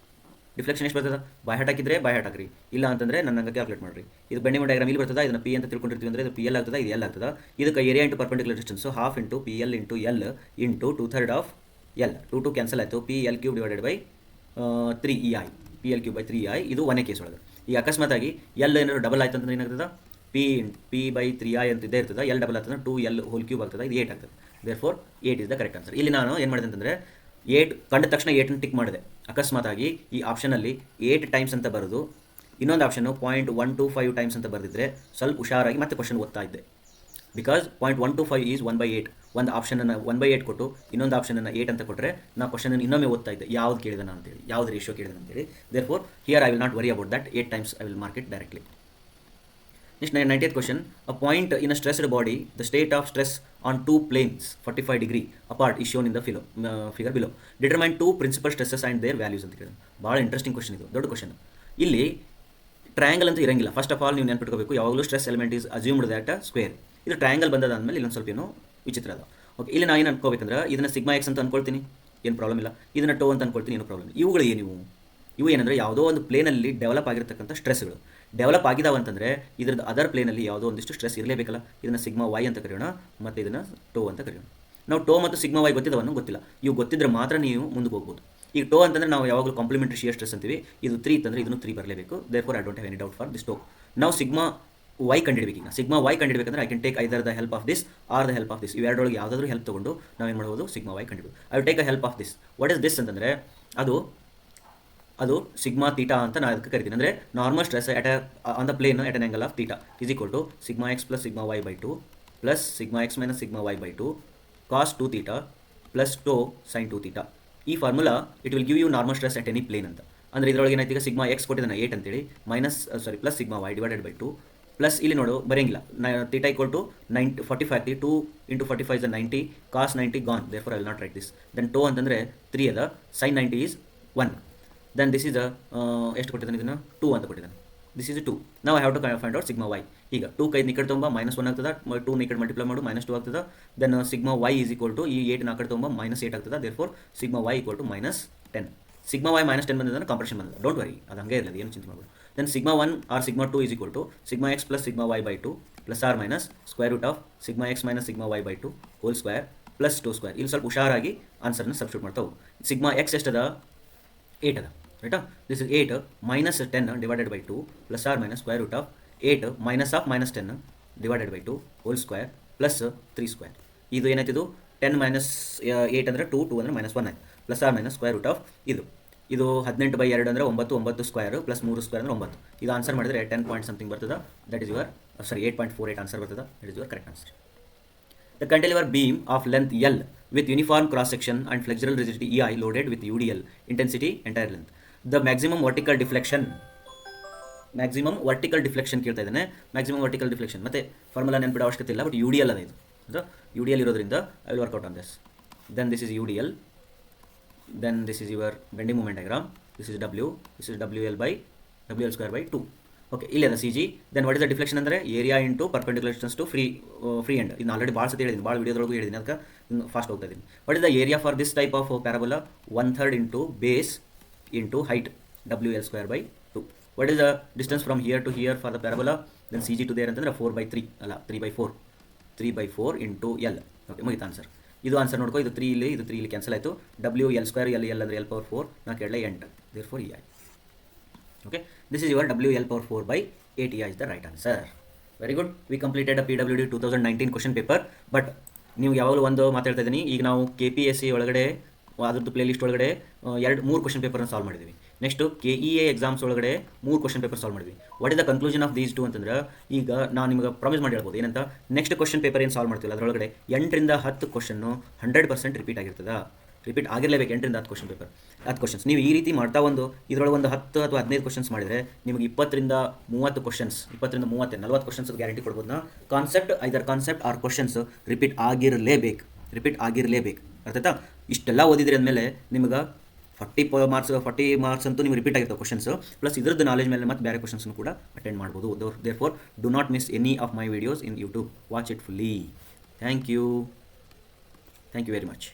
ಡಿಫ್ಲೆಕ್ಷನ್ ಎಷ್ಟು ಬರ್ತದೆ, ಬೈ ಹಾರ್ಟ್ ಹಾಕಿದ್ರೆ ಬೈ ಹಾರ್ಟ್ ಹಾಕ್ರಿ, ಇಲ್ಲ ಅಂತಂದರೆ ನನ್ನ ಕ್ಯಾಲ್ಕುಲೇಟ್ ಮಾಡಿರಿ. ಇದು ಬೆಂಡಿಂಗ್ ಡಯಾಗ್ರಾಮ್ ಇಲ್ಲಿ ಬರ್ತದೆ, ಇದನ್ನು P ಅಂತ ತಿಳ್ಕೊಂಡಿರ್ತೀವಿ ಅಂದರೆ ಇದು PL ಆಗ್ತದೆ, ಇದು L ಆಗ್ತದೆ. ಇದಕ್ಕೆ area into perpendicular distance half into PL into L into 2/3 of L. 2 cancel ಆಯಿತು, PL³ divided by 3EI, PL³ by 3EI. ಇದು 1ನೇ ಕೇಸ್ ಒಳಗೆ. ಈಗ ಅಕಸ್ಮಾತಾಗಿ L ಏನಾದ್ರು ಡಬಲ್ ಆಯ್ತು ಅಂತಂದ್ರೆ ಏನಾಗ್ತದೆ, P ಬೈ 3I ಅಂತ ಇದ್ದೇ ಇರ್ತದೆ. L ಡಬಲ್ ಆಗ್ತದೆ 2L³ ಆಗ್ತದೆ, ಇದು 8 ಆಗ್ತದೆ. Therefore 8 is the correct answer. ಇಲ್ಲಿ ನಾನು ಏನು ಮಾಡಿದೆ ಅಂತಂದರೆ 8 ಕಂಡ ತಕ್ಷಣ 8 ಟಿಕ್ ಮಾಡಿದೆ. ಅಕಸ್ಮಾತಾಗಿ ಈ ಆಪ್ಷನಲ್ಲಿ 8 ಟೈಮ್ಸ್ ಅಂತ ಬರೋದು, ಇನ್ನೊಂದು ಆಪ್ಷನ್ನು 0.125 ಟೈಮ್ಸ್ ಅಂತ ಬರೆದಿದ್ರೆ ಸ್ವಲ್ಪ ಹುಷಾರಾಗಿ ಮತ್ತೆ ಕ್ವಶನ್ ಓದ್ತಾ ಇದ್ದೆ. Because 0.125 is 1/8. ಒಂದು ಆಪ್ಷನನ್ನು 1/8 ಕೊಟ್ಟು ಇನ್ನೊಂದು ಆಪ್ಷನನ್ನು 8 ಅಂತ ಕೊಟ್ಟರೆ ನಾ ಕ್ವಶನನ್ನು ಇನ್ನೊಮ್ಮೆ ಓದ್ತಾ ಇದ್ದೆ, ಯಾವ್ದು ಕೇಳಿದಾನ ಅಂತೇಳಿ, ಯಾವ್ದು ರೇಷಿಯೋ ಕೇಳಿದಾನ ಅಂತೇಳಿ. Therefore here I will not worry about that. 8 times I will mark it directly. Next, 90th question. A point in a stressed body, the state of stress on two planes 45 degree apart is shown in the figure below. Determine two principal stresses and their values ಅಂತ ಕೇಳಿದ್ರು. ಭಾಳ interesting question ಇದು, ದೊಡ್ಡ question. ಇಲ್ಲಿ triangle ಅಂತ ಇರಂಗಿಲ್ಲ. First of all ನೀವು ನೆನ್ಪಿಟ್ಕೋಬೇಕು, ಯಾವಾಗಲೂ stress element is assumed that square. ಇದು ಟ್ರಯಾಂಗಲ್ ಬಂದಾದ್ಮೇಲೆ ಇಲ್ಲೊಂದು ಸ್ವಲ್ಪ ಏನೋ ವಿಚಿತ್ರ ಅದ. ಓಕೆ, ಇಲ್ಲಿ ನಾನು ಏನು ಅನ್ಕೋಬೇಕಂದ್ರೆ ಇದನ್ನು ಸಿಗ್ಮಾ ಎಕ್ಸ್ ಅಂತ ಅನ್ಕೊಳ್ತೀನಿ, ಏನು ಪ್ರಾಬ್ಲಮ್ ಇಲ್ಲ. ಇದನ್ನು ಟೋ ಅಂತ ಅನ್ಕೊಳ್ತೀನಿ, ಏನು ಪ್ರಾಬ್ಲಮ್ ಇಲ್ಲ. ಇವುಗಳು ಇವು ಏನಂದರೆ ಯಾವುದೋ ಒಂದು ಪ್ಲೇನಲ್ಲಿ ಡೆವಲಪ್ ಆಗಿರ್ತಕ್ಕಂಥ ಸ್ಟ್ರೆಸ್ಗಳು. ಡೆವಲಪ್ ಆಗಿದಾವೆ ಅಂತಂದರೆ ಇದ್ರದ್ದು ಅದರ್ ಪ್ಲೇನಲ್ಲಿ ಯಾವುದೋ ಒಂದಿಷ್ಟು ಸ್ಟ್ರೆಸ್ ಇರಲೇಬೇಕಲ್ಲ. ಇದನ್ನು ಸಿಗ್ಮಾ ವೈ ಅಂತ ಕರೆಯೋಣ, ಮತ್ತು ಇದನ್ನು ಟೋ ಅಂತ ಕರೆಯೋಣ. ನಾವು ಟೋ ಮತ್ತು ಸಿಗ್ಮಾ ವೈ ಗೊತ್ತಿದ್ದವನ್ನು ಗೊತ್ತಿಲ್ಲ, ಇವು ಗೊತ್ತಿದ್ರೆ ಮಾತ್ರ ನೀವು ಮುಂದಕ್ಕೆ ಹೋಗ್ಬೋದು. ಈಗ ಟೋ ಅಂತಂದರೆ ನಾವು ಯಾವಾಗಲೂ ಕಾಂಪ್ಲಿಮೆಂಟರಿ ಶಿಯರ್ ಸ್ಟ್ರೆಸ್ ಅಂತೀವಿ. ಇದು 3 ಇತ್ತಂದರೆ ಇದನ್ನು 3 ಬರಲೇಬೇಕು. Therefore I don't have any doubt for this tau. ನಾವು ಸಿಗ್ಮಾ ವೈ ಕಂಡಿಡ್ಬೇಕು. ಈಗ ಸಿಗ್ಮಾ ವೈ ಕಂಡಿಡ್ಬೇಕಂದ್ರೆ I can take either the help of this or the help of this. ಇವೆರಡೊಳಗೆ ಯಾವುದಾದ್ರೂ ಹೆಲ್ಪ್ ತೊಗೊಂಡು ನಾವೇನು ಮಾಡ್ಬೋದು, ಸಿಗ್ಮಾ ವೈ ಕಂಡಿಡ್ಬೋದು. I will take a help of this. What is this ಅಂತಂದರೆ ಅದು ಸಿಗ್ಮಾ ತೀಟಾ ಅಂತ ನಾನು ಅದಕ್ಕೆ ಕರಿತೀನಿ. ಅಂದರೆ normal stress on the plane at an angle of theta is equal to sigma X plus sigma Y by 2 plus sigma X minus sigma Y by 2 cos 2 theta plus tau sine 2 theta. ಈ formula it will give you normal stress at any plane ಅಂತ. ಅಂದರೆ ಇದರೊಳಗೆ ಏನಾಯ್ತು, ಈಗ sigma X ಕೊಟ್ಟಿದ್ದಾನೆ 8 ಅಂತೇಳಿ, plus sigma Y divided by 2 plus ಇಲ್ಲಿ ನೋಡು ಬರೆಯಂಗಿಲ್ಲ, ತೀಟಾ ಈಕ್ವಲ್ ಟು 45 ಆಗ್ತಿ. 2 into 45 is 90, cos 90 gone. Therefore I will not write this. Then tau ಅಂತಂದರೆ 3 ಅದ, sine 90 is 1. Then this is ಎಷ್ಟು ಕೊಟ್ಟಿದ್ದಾನೆ, ಇದನ್ನು 2 ಅಂತ ಕೊಟ್ಟಿದ್ದಾನೆ. This is 2. ನಾವು have to find out sigma Y. ಈಗ 2 ಕೈ ನಿಕಡೆ ತೊಂಬ -1 ಆಗ್ತದೆ, 2 ನಿಕಡೆ ಮಲ್ಟಿಪ್ಲೈ ಮಾಡು -2 ಆಗ್ತದೆ. Then sigma y is equal to ಈ 8 ನಾಲ್ಕಡೆ ತೊಂಬ -8 ಆಗ್ತದೆ. Therefore sigma y equal to -10. Sigma y -10 ಬಂದಿದೆ, ಕಾಂಪ್ರೆಷನ್ ಬಂದಿದೆ. ಡೋಂಟ್ ವರಿ, ಅದು ಹಂಗೆ ಇರಲಿ, ಏನು ಚಿಂತೆ ಮಾಡಬೇಡಿ. Then sigma 1 or sigma 2 is equal to sigma X plus sigma Y by 2 plus or minus square root of sigma X minus sigma Y by 2 whole square plus 2 square. ಇಲ್ಲಿ ಸ್ವಲ್ಪ ಹುಷಾರಾಗಿ ಆನ್ಸರ್ನ ಸಬ್ಸ್ಟಿಟ್ಯೂಟ್ ಮಾಡ್ತಾವೆ. ಸಿಗ್ಮಾ ಎಕ್ಸ್ ಎಷ್ಟದ, 8 ಅದ. ರೈಟಾ, this is 8 minus 10 divided by 2 plus or minus square root of 8 minus of -10 divided by 2 whole square plus 3 square. ಇದು ಏನಾಯ್ತಿದು 10 minus 8 ಅಂದರೆ 2 ಅಂದರೆ -1 ಆಯ್ತು. Plus or minus square root of ಇದು 18 ಬೈ 2 ಅಂದರೆ 9, 9 ಸ್ಕ್ವೇರ್ ಪ್ಲಸ್ 3 ಸ್ಕ್ವೇರ್ ಅಂದರೆ 9. ಇದು ಆನ್ಸರ್ ಮಾಡಿದರೆ 10 point something ಬರ್ತದೆ. ದಟ್ ಇಸ್ ಯುವರ್ 8.48 ಆನ್ಸರ್ ಬರ್ತದೆ. That is your correct answer. The cantilever beam of length L with uniform cross section and flexural rigidity EI loaded with UDL intensity entire length. The maximum vertical deflection ಕೇಳ್ತಾ ಇದ್ದಾನೆ. Maximum vertical deflection ಮತ್ತೆ formula ನೆನಪಿಡೋ ಅವಶ್ಯಕತೆ ಇಲ್ಲ, but UDL ಅದ. ಇದು UDL ಇರೋದ್ರಿಂದ I will work out on this. Then this is UDL. Then this is your bending moment diagram. This is W. This is WL square by 2. Okay, ಇಲ್ಲಿ ಅದ CG. Then what is the deflection ಅಂದರೆ area into perpendicular distance to free end. ಇದನ್ನು already ಭಾಳ ಸತಿ ಹೇಳಿದ್ದೀನಿ, ಭಾಳ ವಿಡಿಯೋದೊಳಗೂ ಹೇಳಿದ್ದೀನಿ, ಅದಕ್ಕೆ ಫಾಸ್ಟ್ ಹೋಗ್ತಾ ಇದ್ದೀನಿ. What is the area for this type of parabola? 1/3 into base into height WL square by 2. What is the distance from here to here for the parabola? Then CG to there ಅಂತಂದರೆ 4/3 ಅಲ್ಲ 3/4 into L. Okay, ಮುಗಿತು answer. ಇದು answer ನೋಡ್ಕೋ. ಇದು 3 ಇಲ್ಲಿ cancel ಆಯಿತು. WL square L ಅಂದರೆ L/4, ನಾ ಕೇಳಲೆ 8. Therefore EI. Okay, this is your WL/4 by 8 EI is the right answer. Very good. V completed a PWD 2019 question paper. But ನೀವು ಯಾವಾಗಲೂ ಒಂದು ಮಾತಾಡ್ತಾ ಇದ್ದೀನಿ, ಈಗ ನಾವು KPSC ಒಳಗಡೆ ಅದ್ರದ್ದು ಪ್ಲೇ ಲಿಸ್ಟ್ ಒಳಗಡೆ 2-3 ಕ್ವಶನ್ ಪೇಪರ್ನ ಸಾಲ್ವ್ ಮಾಡಿದ್ವಿ. ನೆಕ್ಸ್ಟು KEA ಎಕ್ಸಾಮ್ಸ್ ಒಳಗಡೆ 3 ಕ್ವಶನ್ ಪೇಪರ್ ಸಾಲ್ವ್ ಮಾಡಿದ್ವಿ. What is the conclusion of these two ಅಂತಂದ್ರೆ, ಈಗ ನಾನು ನಿಮಗೆ ಪ್ರಾಮಿಸ್ ಮಾಡಿ ಹೇಳ್ಬೋದು ಏನಂತ, ನೆಕ್ಸ್ಟ್ ಕ್ವಶನ್ ಪೇಪರ್ ಏನು ಸಾಲ್ವ್ ಮಾಡ್ತೀವಿ ಅದರೊಳಗಡೆ 8ರಿಂದ 10 ಕ್ವಶನ್ನು 100% ರಿಪೀಟ್ ಆಗಿರ್ತದೆ. ರಿಪೀಟ್ ಆಗಿರಲೇಬೇಕು 8ರಿಂದ 10 ಕ್ವಶನ್ ಪೇಪರ್, 10 ಕ್ವಶನ್ಸ್. ನೀವು ಈ ರೀತಿ ಮಾಡ್ತಾ ಇದರೊಳಗೆ ಒಂದು 10 ಅಥವಾ 15 ಕ್ವಶನ್ಸ್ ಮಾಡಿದರೆ ನಿಮಗೆ 20ರಿಂದ 30 ಕ್ವಶನ್ಸ್, 20ರಿಂದ 30 40 ಕ್ವಶನ್ಸ್ ಗ್ಯಾರಂಟಿ ಕೊಡ್ಬೋದು. ನಾ ಕಾನ್ಸೆಪ್ಟ್ ಆರ್ ಕ್ವಶನ್ಸ್ ರಿಪೀಟ್ ಆಗಿರಲೇಬೇಕು. ಅರ್ಥಾಯ್ತಾ? ಇಷ್ಟೆಲ್ಲ ಓದಿದ್ರಿ ಅಂದಮೇಲೆ ನಿಮಗೆ 40 ಮಾರ್ಕ್ಸ್ ಅಂತೂ ನೀವು ರಿಪೀಟ್ ಆಗಿರ್ತಾವೆ ಕ್ವಶನ್ಸ್, ಪ್ಲಸ್ ಇದ್ರದ್ದು ನಾಲೆಜ್ ಮೇಲೆ ಮತ್ತೆ ಬೇರೆ ಕ್ವಶನ್ಸ್ನು ಕೂಡ ಅಟೆಂಡ್ ಮಾಡ್ಬೋದು. Therefore do not miss any of my videos in YouTube. Watch it fully. Thank you very much.